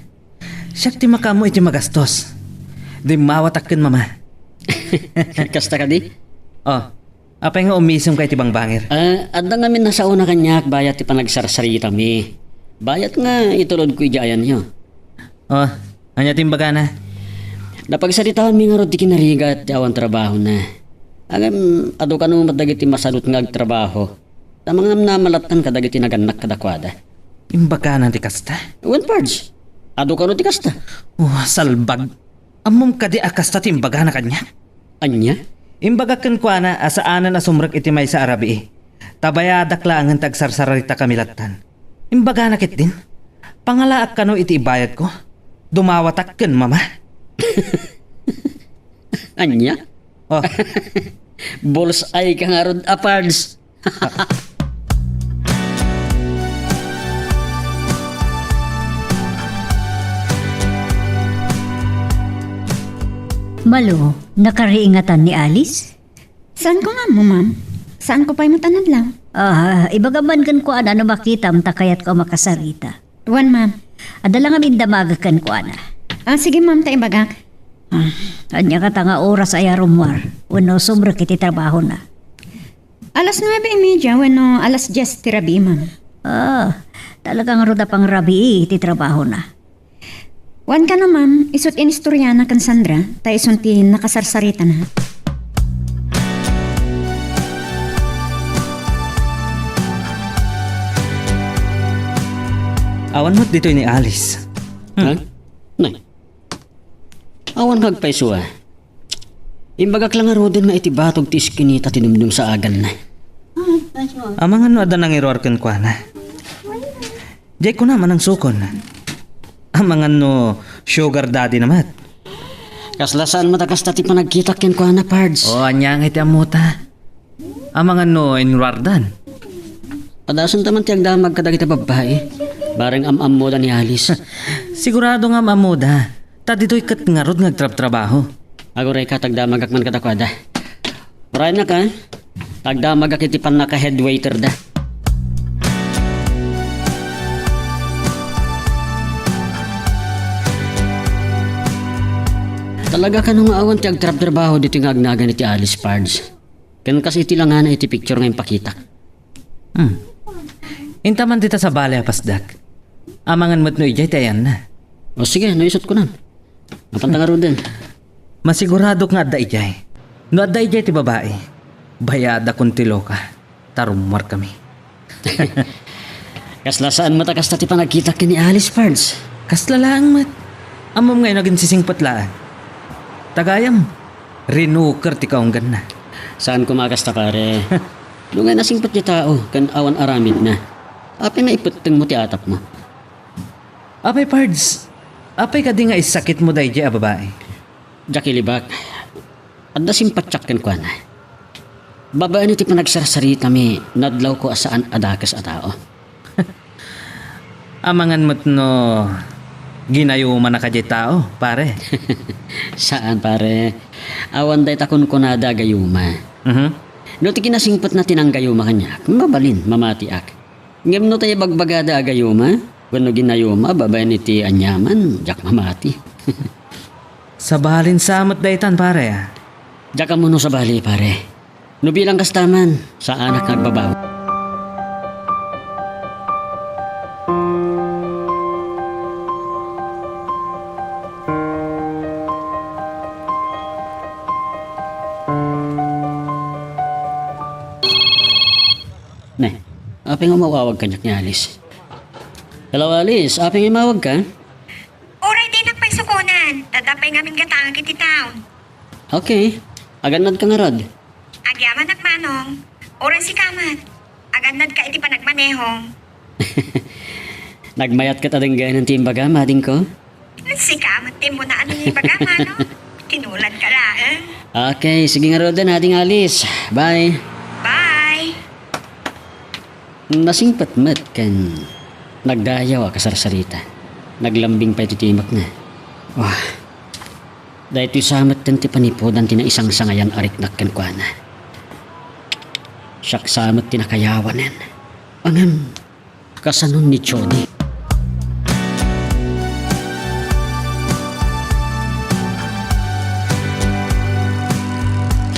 Siyak ti makamo iti magastos. Di mawatak kan mama. Kasta ka di? Oh, apay nga umisum kay ti bangbangir. Adda nga min nasa una kanyak bayat ti panagsarsarita mi. Bayat nga itulod ko ijayan nyo. Oh, anya timbaga na. Napagsaritaan mi nga rod ti kinariga at awan trabaho na. Agam, ado ka nung madagiti masalot nga trabaho. Tamang namalatan ka dagiti naganak kadakwada. Timbaga na ti kasta. One pards. Ado ka no ti kasta. Oh, salbag. Amom ka di akasta timbaga na kanya. Anya? Imbaga kan kwa na asaanan na sumrak iti may sa Arabi. Tabayadak lang ang tagsarsarita kamilatan. Imbaga na kit din. Pangalaak ka no iti ibayad ko. Dumawatak kan mama. Anya? Oh, Bullseye ka nga rod apards. Malo, nakariingatan ni Alice? Saan ko nga mo, ma'am? Saan ko pa'y matanad lang? Ibagaman kan ko ana no makitam takayat ko makasarita. Tuwan, ma'am. Adala nga mindamagakan ko ana. Sige, ma'am, tayo bagak. Anya ka tanga oras ay arumwar. Uno sumra kiti trabaho na. Alas 9:30, bueno, alas 10 tirabi, ma'am. Talagang ruda pang rabi iti trabaho na. Wan ka na, ma'am. Isot in istoryana kan Sandra. Tayo sunti nakasarsarita na. awan mo't dito ni Alice. Ha? Nay. Awan kagpayso Imbagak lang nga rodin nga iti batog ti iskinita tinumdum sa agan na. Amang ano ada nang irorken kwa na. Jay ko naman ang sukon. Amang ano sugar daddy naman. Kaslasaan matakas ti panagkita ken kwa na pards. O anya nga iti amuta. Amang ano inwardan. Padason taman ti agdamag kadagiti babae. Bareng am mo da ni Alice. Sigurado nga mamuda. Ta dito'y kat ngarod ngagtrab-trabaho. Aguray ka tagdamagak man kadakwada. Uray na ka. Tagdamagak iti pan naka head waiter da. Talaga ka nung awan ti agtrab-trabaho dito nga agnagan iti Alice Pards. Kan kasi iti lang na iti picture nga ipakita. Intaman dita sa balay pasdak. Amangan mo't no ijay tayan na. O sige, naisot ko na. Napantangaro din. Masigurado nga adda ijay. No adda ijay ti babae. Bayada kung tilo ka. Tarumar kami. Kaslasaan matakas ti panagkita kini Alice Pards. Kaslalaang mat. Amom ngayon naging sisingpatlaan. Tagayam. Rinuker ti kaunggan na. Saan kumakasta pare? Nung nga nasingpat niya tao, kan awan aramid na. Apay na iputeng mo ti atap mo. Apay Pards. Apay ka di nga isakit mo dahi a babae. Jackie Libak, adda simpatsak kan kwa na. Babaan iti panagsarasarita mi, nadlaw ko asaan adakas a tao. Amangan mo't no ginayuman na ka di tao, pare. Saan pare? Awan day takon ko nada gayuma. No ti kinasingpat na tinanggayuma kanya, mabalin, mamatiak. Ngem no tayo bagbagada agayuma, wano ginayuma, babayan iti anyaman, jak mamati. Sa bahalin samot daytan pare ah. Diyan ka muna sa bali, pare. No bilang kastaman, sa anak nagbabaw. Ne, apeng umawawag ka ni Alice. Hello Alice, apeng imawag ka? Oray din ang paisukunan. Tatapay ngamin gatangan kiti town. Okay, aganad ka nga rod. Agyaman at manong. Oray si kamat. Agannad ka iti panagmanehong. Nagmayat ka tadang gaya ng timbaga, mading ko? Si kamat din mo na ano yung baga, mano? Tinulad ka lang. Okay, sige nga rod na, ating Alice. Bye. Bye! Nasingpat-mat kan nagdayaw ka sarita. Naglambing pa iti timak na. Wah, dahil ito samat tan ti panipodan tina isang sangayan arik nakkan kwa na. Siyak samat tinakayawanan. Angam, kasanon ni Chody.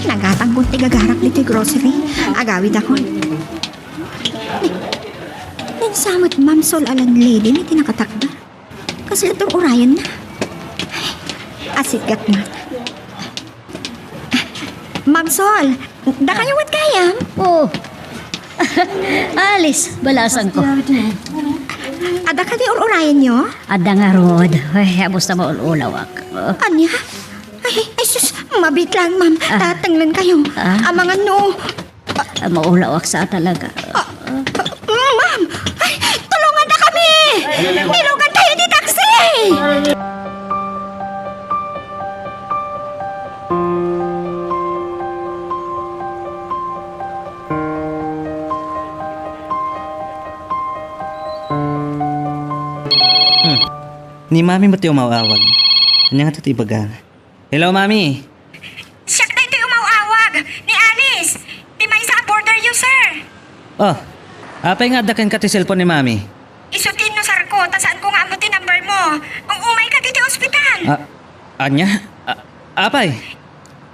Nagatanggon ti gagarak dito grocery. Agawid ako. Nansamot Ma'am Sol alang lady ni tinakatakda. Kasi itong urayan na. Asit gatmat. Ma'am Sol, da kayo wat kayam? Oh, Alice, balasan ko. Ada ka di urayan nyo? Ada nga rod. Ay, abos na maululawak. Anya? Ay sus, mabit lang ma'am. Tatanglan kayo. Amangan no. Maulawak sa talaga. Ma'am! Ay, tulungan na kami! Ilugan tayo di taxi! Ni mami mo ti umawawag. Kanya nga titibagan. Hello mami. Siyak na ito umawawag ni Alice. Di may sa border you, sir. Oh, apay nga dakan ka ti cellphone ni mami. Isutin no, sir ko. Tasaan ko nga amutin number mo. Ang umay ka dito ospital. Anya? Apay?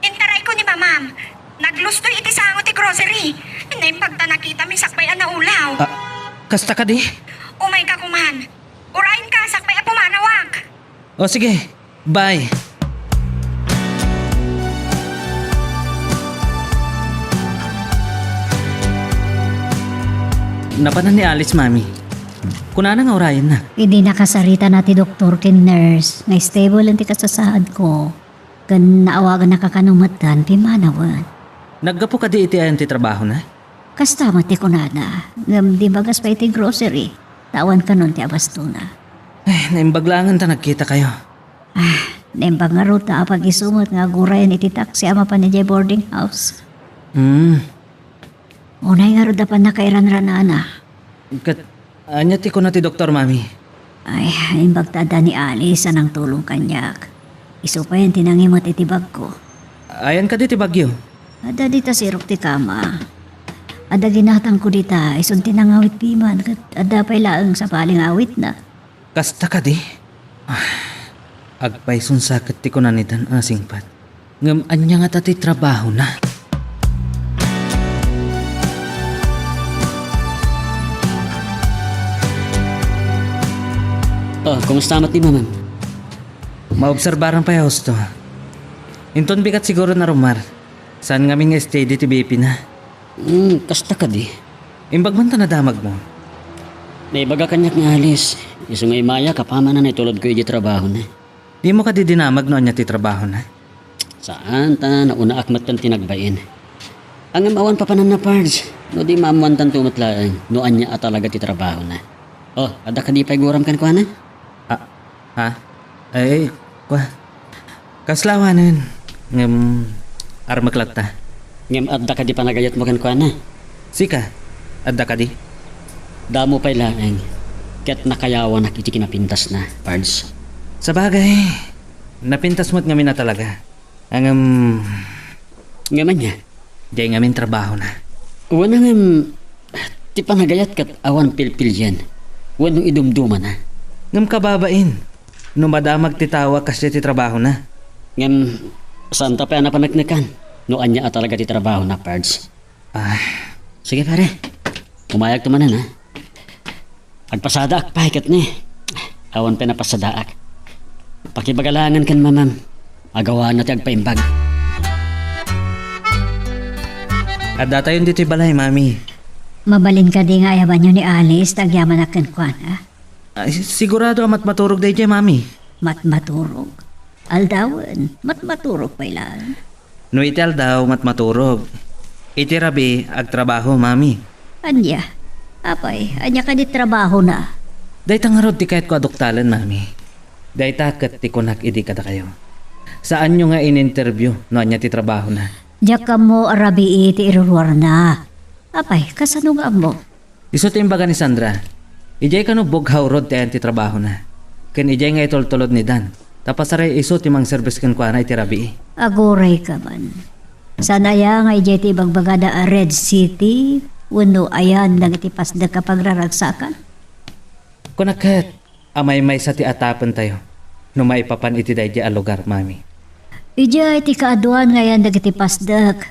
Intaray ko ni mamam. Naglusto iti sango ti grocery. Inay pagta nakita mi sakbay na ulaw. Kasta ka di? Umay ka kuman. Urayin ka, sakbay a pumanawag. O sige, bye. Napanan ni Alice, mami. Kunana nga orayan na. Hindi nakasarita na ti doktor ken nurse. Nga stable ang ti kasasahad ko. Kan naawagan na kakanumatan, pimanawan. Naggapo ka di iti ayan ti trabaho na? Kastama ti kunana. Ngam di bagas pa iti grocery. Tawan ka nun ti abastuna. Ay, naimbaglangan ta nagkita kayo. Nembang nga ruta pag isumot nga gurayan iti taxi ama pa ni Jay boarding house. Unay nga ruta pa nakairan-ranana. Anya ti ko na ti doktor, mami. Ay, imbagtada ni Alice anang tulong kanyak. Iso pa yan tinangimot iti bag ko. Ayan ka di ti bagyo. Ada dita sirok ti kama. Ada ginatang ko dita, isun tinangawit piman. Kat ada pa'y laang sa paling awit na. Kasta ka di. Agpay sun sakit ti ko na ni Dan asingpat. Ngam anya nga tati trabaho na. Oh, kumusta amat ni mamam? Maobserbaran pa yaos to. Inton bikat siguro na rumar. Saan nga nga stay di ti BP na? Kasta ka di. Imbag man ta nadamag mo. May baga kanyak ni Alice. Iso nga imaya kapamanan na itulad ko yung trabaho na. Di mo ka di dinamag no anya ti trabaho na. Saan ta nauna akmat tan tinagbayin. Ang amawan pa panan na pards. No di maamuan tan tumatlaan. No anya at talaga ti trabaho na. Oh, ada ka di pa'y guram kan kwa na? Ha? Ay, kwa. Kaslawanan. Ngam, armaklat ta. Ngam adda ka di panagayat mo kan kwa na. Sika, adda ka di. Damo pa'y laeng. Kaya't nakayawa na kiti kinapintas na, pards. Sa bagay, napintas mo't ngamin na talaga. Ang, Ngaman niya. di ngamin trabaho na. Wala ti panagayat kat awan pilpil yan. Wala idumduma na. Ngam kababain. No madamag ti tawa kasi ti trabaho na. Ngem, saan ta pa na panagnakan? No anya talaga ti trabaho na, Pards. Sige pare, umayag tumanan ha. Agpasadaak pa hikat ni. Awan pa napasadaak. Pakibagalangan kan mamam. Agawa na ti agpaimbag. At data yun dito'y balay, mami. Mabalin ka di nga ayaban nyo ni Alice, tagyaman na kankwan, ha? Ay, sigurado amat maturog day dyan, mami. Matmaturog. Aldawan, matmaturog pa ilan. No itel daw mat maturog. Iti rabi, agtrabaho, mami. Anya, apay, anya ka di trabaho na. Day tangarod ti kahit ko adoktalan, mami. Day takat ti kunak idi kada kayo. Saan nyo nga in-interview no anya ti trabaho na? Diyak ka mo arabi iti iruruar na. Apay, kasano nga mo? Iso ti imbaga ni Sandra. Ijay ka no bughaw rod ti ayan ti trabaho na. Ken ijay nga itoltolod ni Dan. Tapos aray iso ti mang service ken kwa na iti rabi. Aguray ka man. Sana ya nga ijay ti bagbagada a Red City, uno ayan nagitipas da kapag raragsakan. Kunakat, amay-may sa ti atapan tayo. No maipapan iti day a lugar, mami. Ijay ti kaaduan nga yan dagiti pasdak.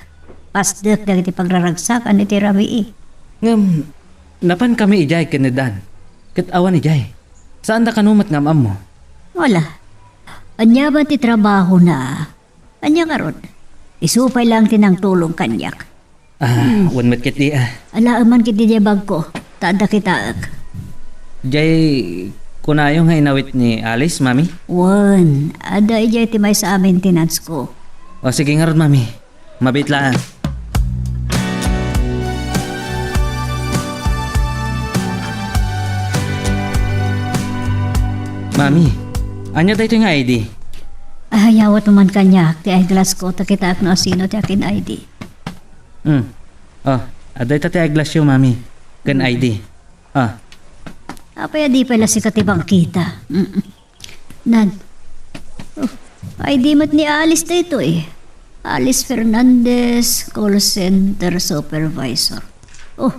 Pasdak dagiti pagraragsakan iti rabii. Ngam, napan kami ijay ken ni Dan. Ket awan ijay. Saan da kanumat ngam mo? Wala. Anya ba ti trabaho na? Anya karon? Isupay lang tinang tulong kanyak. Wan met ket di Ala man kiti di bag ko. Tada kitaak. Jay, kunayo nga inawit ni Alice, mami? Wan, ada ijay ti may sa amin tinats ko. O sige nga ron, mami. Mabit lang. Mami, anya dito nga ID? Ahayawat naman kanyak ti ay glass ko ta kitaak no sino ti akin ID. Aday ta ti aglas yung mami. Kan ID. Apay di pala si katibang kita. Nan. ID mat ni Alice na ito eh. Alice Fernandez, call center supervisor. Oh,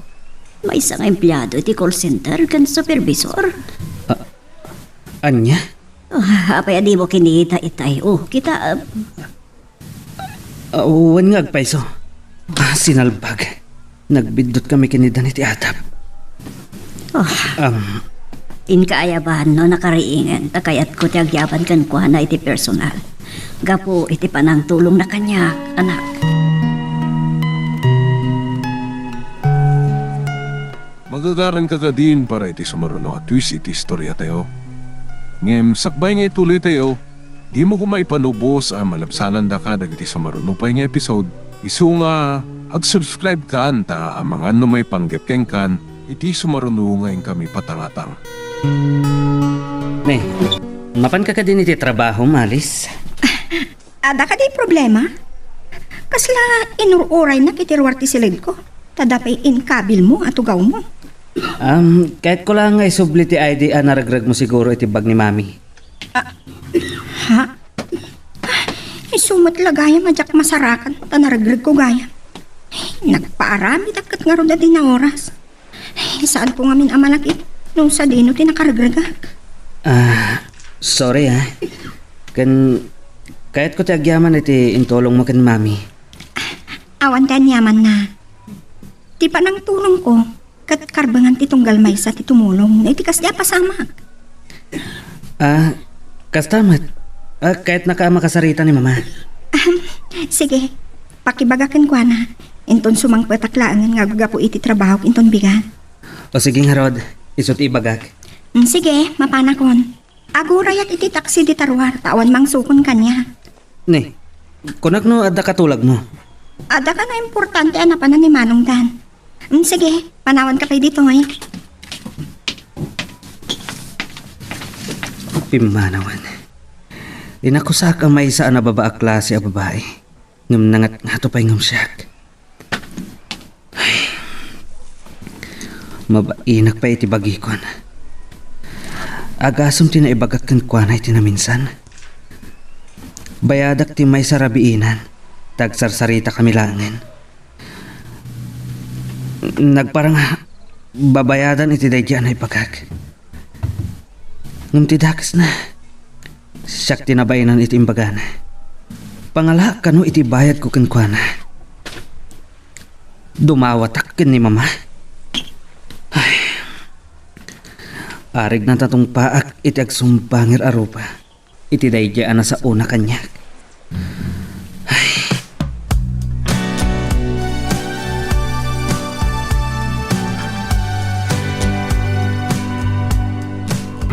may isang empleyado iti call center kan supervisor. Anya? Apay di mo kinita itay. Oh, kita. Wan nga agpaiso. Sinalbag. Nagbidot kami kinidan iti atap. Inkaayabahan no nakariingan. Takayat ko ti agyaban kan kuha na iti personal. Gapo iti panang tulong na kanyak, anak. Magagaran ka din para iti sumaruno at twist iti istorya tayo. Ngem, sakbay nga ituloy tayo, di mo kumaipanubos ang malabsanan da ka dagiti sumaruno pa nga episode. Isu nga, ag-subscribe ka anta ang mga ano may panggepkeng kan, iti sumaruno ngayon kami patangatang. Ne, mapan ka din iti trabaho, Malis? Ada ka di problema? Kasla inururay na kitirwar ti silid ko. Tadapay inkabil mo at ugaw mo. Kahit ko lang nga isubli ti ID naragrag mo siguro iti bag ni mami. Ha? Isumat lagaya madyak masarakan. Tanaragrag ko gaya. Nagpaarami dakat nga ro dati na oras. Saan po ngamin amalakit? Nung sa dino tinakaragragak. Sorry kahit ko ti agyaman iti intulong mo ken mami. Awan tan yaman na. Ti pa nang tulong ko. Kat karbangan ti tunggal may sa ti tumulong. Na iti kasya pasamak. Kastamat. Kahit nakamakasarita ni mama. Sige. Pakibagakan ko na. Inton sumang pataklaan nga gagapo iti trabaho inton bigan. O sige nga Rod, isot ibagak. Sige, mapanakon. Agurayat iti taksi di tarwar. Tawan mang sukon kanya. Ne, kunak no adda katulag mo. Ada ka na importante anapan na ni Manong Dan. Sige, panawan ka pa dito ngayon. Pimanawan. Inakusak ang may isa na baba a klase a babae. Ngam nangat nga to pa'y ngam siyak. Mabainak pa iti bagikon. Agasam tinaibagak kan kwa na iti na minsan. Bayadak ti may sarabiinan. Tagsarsarita kami langin. Nagparang babayadan iti daydian ay pagkak. Ngum ti dakas na. Siyak tinabainan iti imbagana. Pangala kano iti bayad ko kenkwana. Dumawatak ken ni mama. Ay. Arig na tatong paak iti agsumpangir arupa. Iti daydya ana sa una kanyak.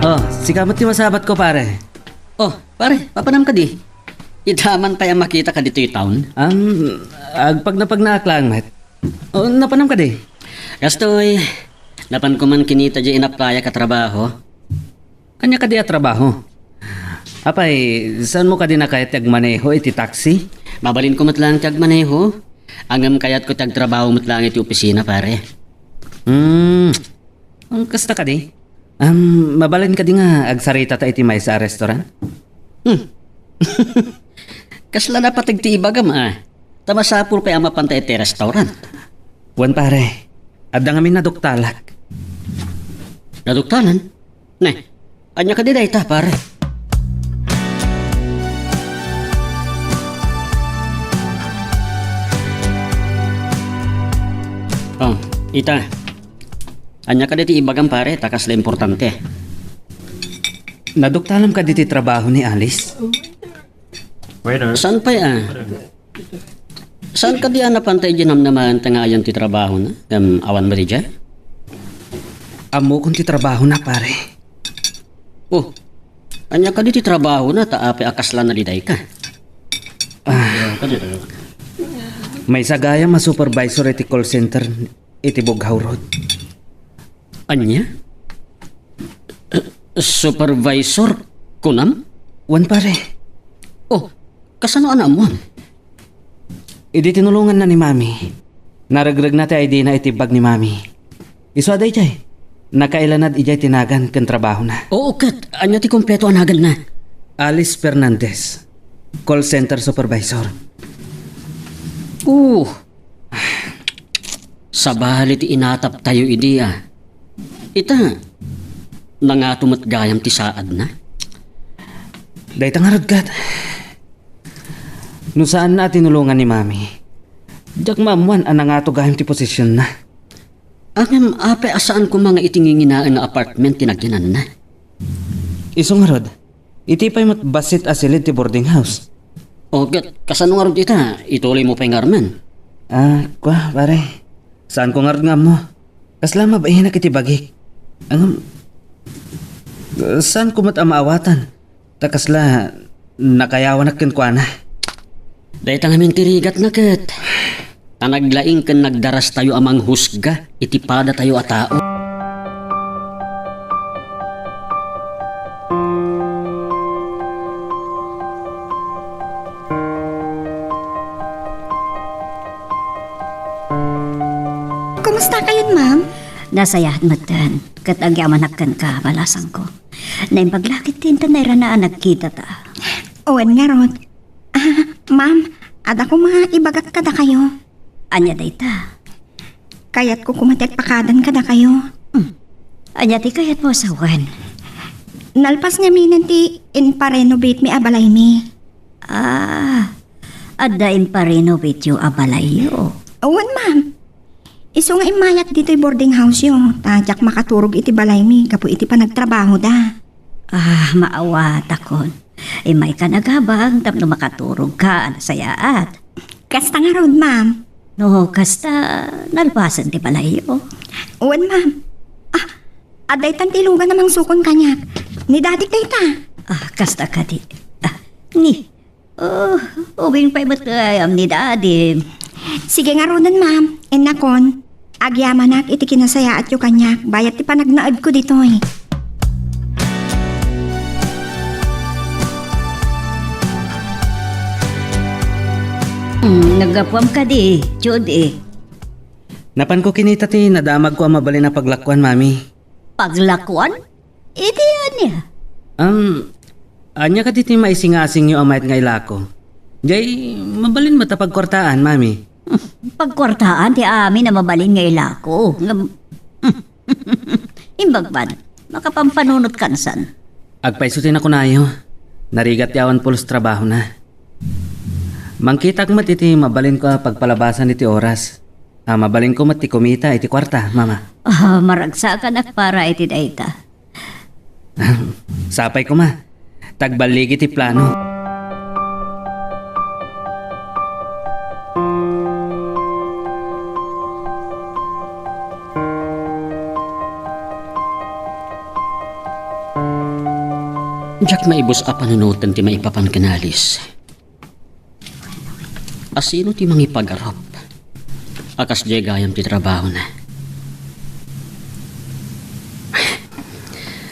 Oh, sikamat ti masabat ko pare. Oh, pare, papanam ka di. Itaman pa yung makita ka dito yung town. Agpag na pag naaklang met. Oh, napanam ka di. Kastoy, napan ko man kinita di inaplaya ka trabaho. Kanya ka di at trabaho. Apay, saan mo ka di nakayat maneho iti taxi? Mabalin ko matlang tiyag maneho. Angam kayat ko tiyag trabaho matlang iti opisina, pare. Ang kasta ka di? Mabalin ka di nga agsarita ta iti may sa restaurant? Kasla na patig ti ibagam Tamasapul kaya mapanta iti restaurant. Wan pare, adda ngamin na duktalak. Naduktanan? Ne, anya ka di dayta, pare. Oh, ita. Anya ka diti ibagam pare, takas la importante. Naduktalam ka diti trabaho ni Alice? Saan pa Saan ka di napantay dyan naman tangayan ti trabaho na? Awan mo di dyan? Amo kung ti trabaho na pare. Oh, anya ka diti trabaho na taapi akasla na diday ka. May sagaya ma supervisor iti call center iti Bughaw Road. Anya? Supervisor? Kunam? Wan pare, Oh, kasano anam mo? idi tinulungan na ni Mami. Naragrag na ti ID na itibag ni Mami. Iso aday jay. Nakailanad ijay tinagan ken trabaho na. Oo, kat. Anya ti kompleto anagan na. Alice Fernandez, call center supervisor. Sa bahali ti inatap tayo idiya. Ita, nangatumat gayam ti saad na. Day tangarad kat. No saan na tinulungan ni Mami? Jak mamuan anang ato gahim ti posisyon na. Angam ape asaan ko mga itinginginaan na apartment tinagyanan na. Isong rod, iti pa'y matbasit asilid ti boarding house. O kat, kasano nga rin ita, ituloy mo pa yung arman. Kwa pare, saan ko ngarod nga mo? Kasla mabahin na kiti bagik. Ang saan ko matamawatan? Takasla, nakayawan na kwa na. Dahil tangamin tirigat na kat. Tanaglaing kan nagdaras tayo amang husga, itipada tayo a tao. Kumusta kayo, ma'am? Nasayahan matan, kat agyamanakan ka, balasang ko. Na yung paglakit tinta na iranaan nagkita ta. Owen nga, Rod. Ma'am, ada ko mga ibagak kada kayo. Anya dayta. Kayat ko kumatek pakadan kada kayo. Anya ti kayat mo sawan. Nalpas nga minan ti in pa-renovate mi abalay mi. Adain pa renovate yung abalayo. Owen, ma'am. Iso nga imayat dito'y boarding house yo. Tadyak makaturog iti balay mi, kapo iti pa nagtrabaho da. Maawat akon. May ka nagabang, tapno makaturog ka, nasayaat. Kasta nga, Rod, ma'am. No, kasta nalpasan ti balayo. Owen, ma'am. Aday tantilugan namang sukon kanyak. Ni dadik dayta. Kasta ka di. Ubing pa'y matayam ni daddy. Sige nga, Rodan, ma'am. Nakon, agyamanak iti kinasaya at yung kanyak. Bayat ti panagnaad ko dito eh. Nagapwam ka di, Judy. Napan ko kinita ti nadamag ko ang mabali na paglakwan, Mami. Paglakwan? Iti yan niya. Anya ka titi maisingasing yung amayat nga ilako. Jay, mabalin mo tapagkortaan, Mami. Pagkwartaan ti amin na mabalin nga ilako. Imbagban, makapampanunot kansan. Agpaisutin ako na yo. Narigat yawan pulos trabaho na. Mangkitag mat iti mabalin ko pagpalabasan iti oras. Mabalin ko mat ti kumita iti kwarta, mama. Maragsakan ak para iti dayta. Sapay ko ma. Tagbalig iti plano. Jack maibos a panunutan ti maipapan kanalis. Asino ti mangipagarap? Akas di gayam ti trabaho na.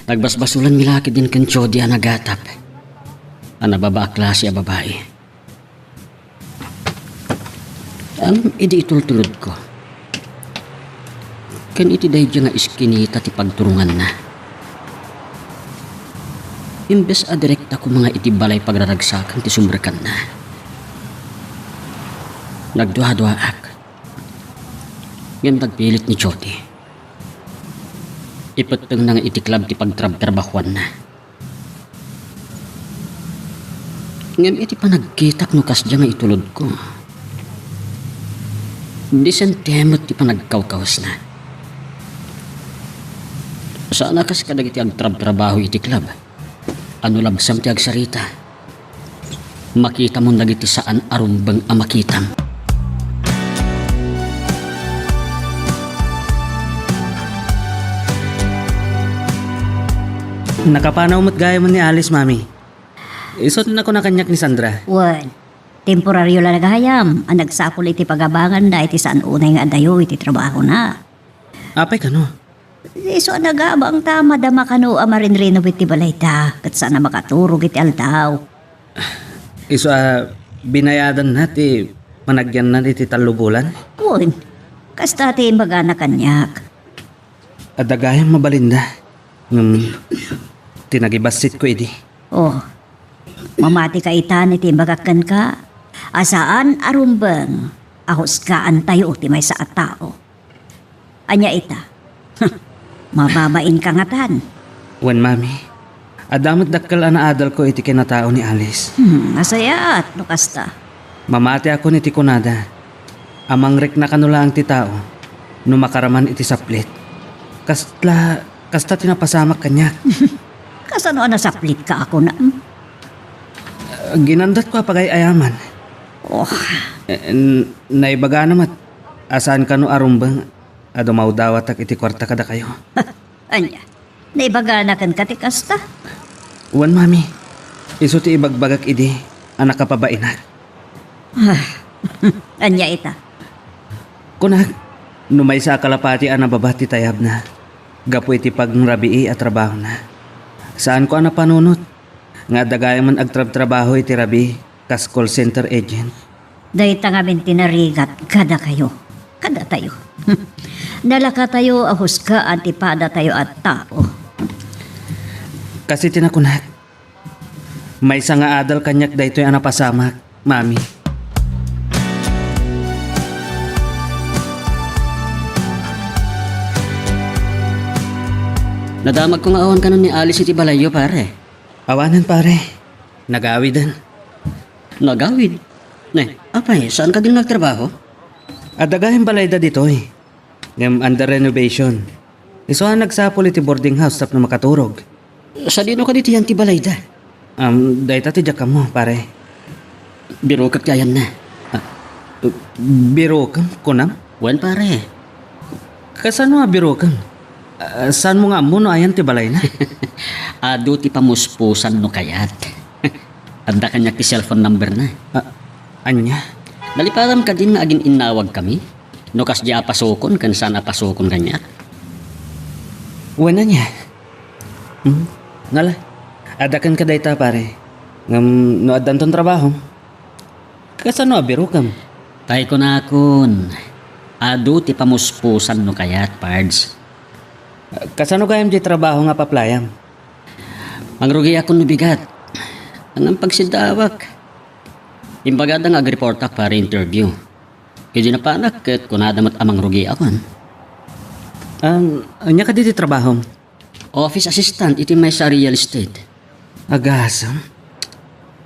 Nagbasbasulan milaki din kan Chody ang nagatap. Ang nababa klase a babae. Idi itultulod ko. Kan iti day nga iskinita ti pagturungan na. Imbes a direkta ko mga iti balay pagraragsakan ti sumrekan na. Nagduha-duhaak. Ngayon nagpilit ni Chody. Ipateng na nga iti club ti pagtrab-trabahuan na. Ngayon iti panagkitak no kasya nga itulod ko. Di sentemot ti panagkawkawas na. Saan na kas kadag iti agtrab-trabaho iti club? Ano labsam ti agsarita? Makita mo nagiti saan arumbang amakitam. Nakapanaw mo't gaya mo ni Alice, mami. Isot na ko na kanyak ni Sandra. Wan, temporaryo lang nagahayam. Ang nagsapol iti pagabangan na iti saan unay nga adayo iti trabaho na. Apay ka no? Iso nagabang tama dama kano amarin-reno iti balay ta. Kat sana makaturog iti altaw. Iso binayadan na ti managyan na iti talubulan. Wan, kasta ti magana kanyak. Adagayang mabalinda. Tinagibasit ko idi. Oh, mamati ka itan iti magakan ka. Asaan arumbang ahos ka antayo ti may sa tao. Anya ita. Mababain ka ngatan. Wan, mami. Adamot dakkel ana adal ko iti kinatao ni Alice. Masaya at nukasta. Mamati ako ni ti kunada. Amangrek na kanulang ti tao. Numakaraman iti saplit. Kasta tinapasamak kanya. Kasano nasaplit ka ako na? Ginandat ko apagay ayaman. Oh, Naibaga namat. Asaan ka no arumbang? Adumaw dawat iti kwarta kada kayo. anya. Naibaganakan ka ti kasta. Wan, mami. Iso ti ibagbagak idi. Anak ka pa ba inak? Anya ita. Kunag, numay sa kalapati ana babati tayab na. Gapo iti pagrabii at trabaho na. Saan ko ana panunot? Nga dagay man agtrab-trabaho iti rabi kas call center agent. Dahita nga tinarigat kada kayo. Kada tayo. Nalaka tayo ahos ka antipada tayo at tao. Kasi tinakunat. May isa nga adal kanyak daytoy ana pasamak, mami. Nadamag ko nga awan ka nun ni Alice iti balayo, pare. Awanan pare. Nagawidan. Nagawid. Ne, apay, saan ka din nagtrabaho? Adagahin balay da ditoy. Ngam under renovation. Iso nagsapol iti boarding house tap na makaturog. Sa dino ka dito yan ti balayda? Dayta ti jaka mo, pare. Biro kag kayan na. Biro kang kunam? Wan pare. Kasano nga biro kang? Saan mo nga mo no ayan ti balay na? Ado ti pamuspusan no kayat. Anda kanyak ti cellphone number na. Anya? Naliparam ka din nga agin inawag kami. No kas di apasokon kan saan apasokon kanyak. Wala niya. Ngala. Adakan ka dayta pare. Ngam no adan ton trabaho. Kasano biro kang? Tay ko na akon. Ado ti pamuspusan no kayat, pards. Kasano kayam di trabaho nga paplayam? Mangrugi ako no bigat. Ang pagsidawak. Imbagada nga agreportak para interview. Kaya di napanak kat kunadamat amang rugi ako. Anya ka di trabaho? Office assistant iti may sa real estate. Agasam.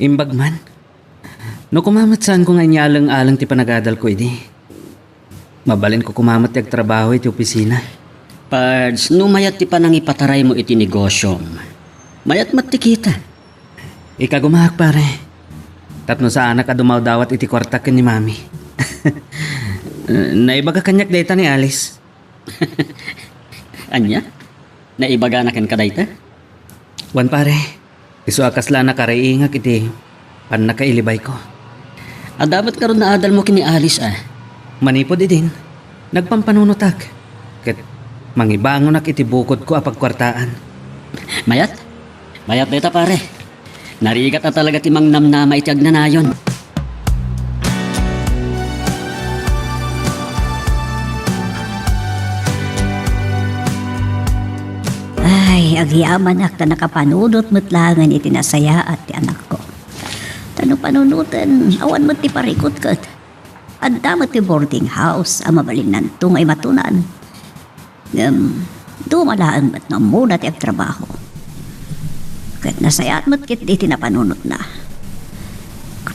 Imbagman. No kumamat saan ko nga inyalang-alang ti panagadal ko idi. Mabalin ko kumamat ti agtrabaho iti opisina. Pards, no mayat ti panang ipataray mo iti negosyom. Mayat mat ti kita. Ika gumahak pare. Tapno sa anak ka dumawdawat iti kwarta ken ni mami. Naibaga kanyak data ni Alice. Anya? Naibaga na ken kadayta? Wan pare. Isu akas la nakaraingak iti pan nakailibay ko. Dapat karon na adal mo kini Alice Manipod din. Nagpampanunotag. Ket mangibangon ak iti bukod ko apag kwartaan. Mayat? Mayat dayta pare. Narigat na talaga ti mangnamnama iti agnanayon. Ay, agyaman ak ta nakapanunot mutlangan iti nasaya at ti anak ko. Tano panunutan, awan mo ti parikot kat. At damat ti boarding house, ang mabalin nantong ay matunan. Dumalaan ba't na muna ti agtrabaho. Kat nasaya at matkit iti napanunot na.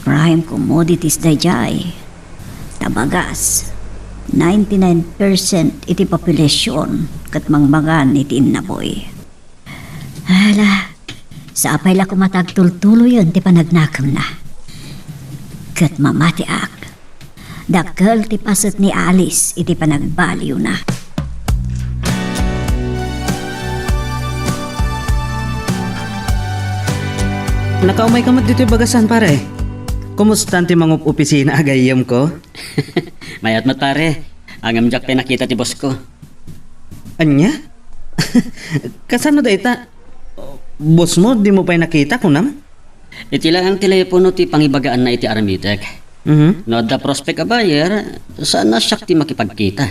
Prime commodities da jay. Tabagas. 99% iti populasyon kat mangmagan iti innaboy. Hala, sa apay la kumatagtultulo yun ti panagnakam na. Kat mamati ak, dakkel ti paset ni Alice iti panagbaliw na. Nakaumay ka mat dito bagasan pare. Kumusta ti mga opisina agayam ko? Mayat mat pare. Angam jak nakita ti boss ko. Anya? Kasano dayta? Boss mo, di mo pa'y nakita kunam? Iti lang ang telepono ti pangibagaan na iti aramitek. No da prospect a buyer, saan na siya ti makipagkita?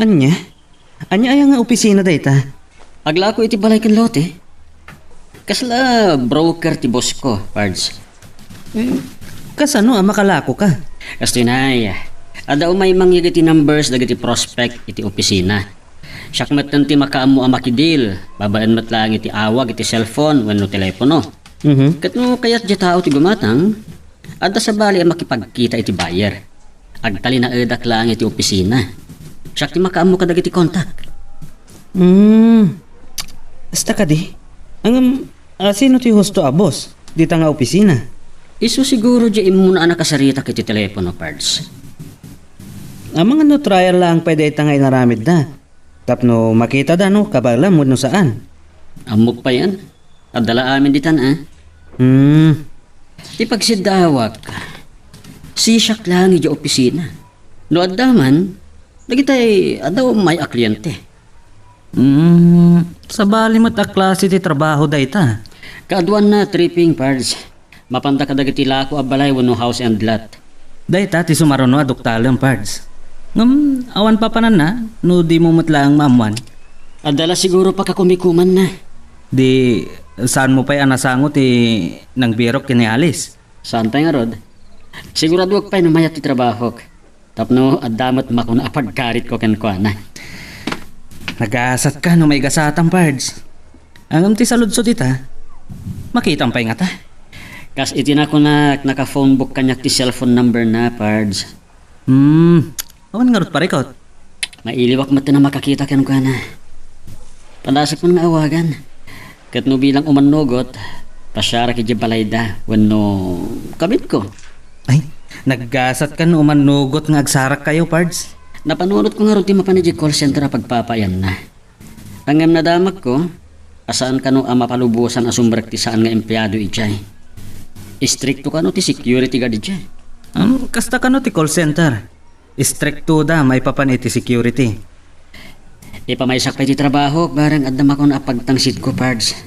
Anya? Anya ay nga opisina dayta? Agla ko iti balay ken lote. Kasla broker ti boss ko, Pards. Kasano makalako ka? Kasto inay, ada umay mangyag iti numbers dagiti prospect iti opisina. Siyak matan ti makaamu ang makidil, babaan mat lang iti awag iti cellphone wenno telepono. Kat no kayat di tao ti gumatang, ada sa bali ang makipagkita iti buyer. Agtali na edak lang iti opisina. Siyak ti makaamu ka dagiti kontak. Basta ka di. Sino ti husto a boss? Dita nga opisina. Isu siguro di imuna anak kasarita kiti telepono, Pards. Ang mga no trial lang pwede ita nga inaramid na. Tapno makita da no, kabala mo no saan. Amok pa yan. Adala amin ditan Ipagsidawak, siyak lang iti opisina. No addaman, nagitay adaw may akliyente. Sa bali mo't a klase ti trabaho dayta. Kaaduan na tripping, Pards. Mapanta ka dagiti lako a balay wenno house and lot. Dayta ti sumaruno aduktalem parts. Awan pa panan na, no di mo matlang maamuan. Adala siguro pa kakumikuman na. Di, saan mo pa'y anasangot nang birok kini Alice? Saan tayo nga rod? Sigurado wag pa'y namayat ti trabaho. Tapno adamat makuna apagkarit ko ken kwa na. Nagasat ka no may gasatang parts. Ang ti saludso tita, makitang pa'y nga ta. Kas iti na ko na naka-phone book kanyak ti cellphone number na, Pards. Awan nga rot parikot. Mailiwak mo na makakita ken kwa na. Pandasak mo nga awagan. Kat no bilang umanugot, pasyara ki balayda wenno kabit ko. Ay, naggasat ka no manugot nga agsarak kayo, Pards. Napanunot ko nga ron ti mapanidji call center na pagpapayan na. Tangem na damak ko, asaan ka no mapalubusan asumbrek ti saan nga empleyado ijay. Istrikto ka no ti security guard ijay. Kasta ka no ti call center. Istrikto da, may papan iti security. Ipamaysak pa iti trabaho, barang adama ko na pagtangsit ko, Pards.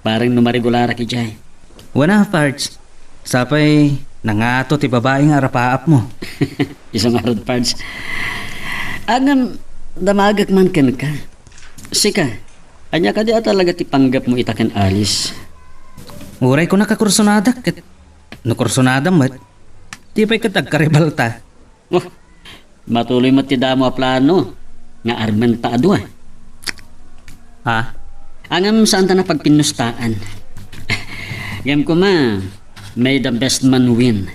Parang numarigulara ki jay. Wana, Pards. Sapay, nangato ti babae nga arapaap mo. Isang arod, Pards. Angam, damagak man ken ka. Sika, anya ka di talaga ti panggap mo itaken Alice. Uray ko nakakursunada. Nakursonada mat. Di pa'y katagkaribalta. Oh, matuloy mo ti damo a plano. Nga armen ta adwa. Angam saan ta na pagpinustaan. Game ko ma, may the best man win.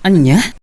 Anya?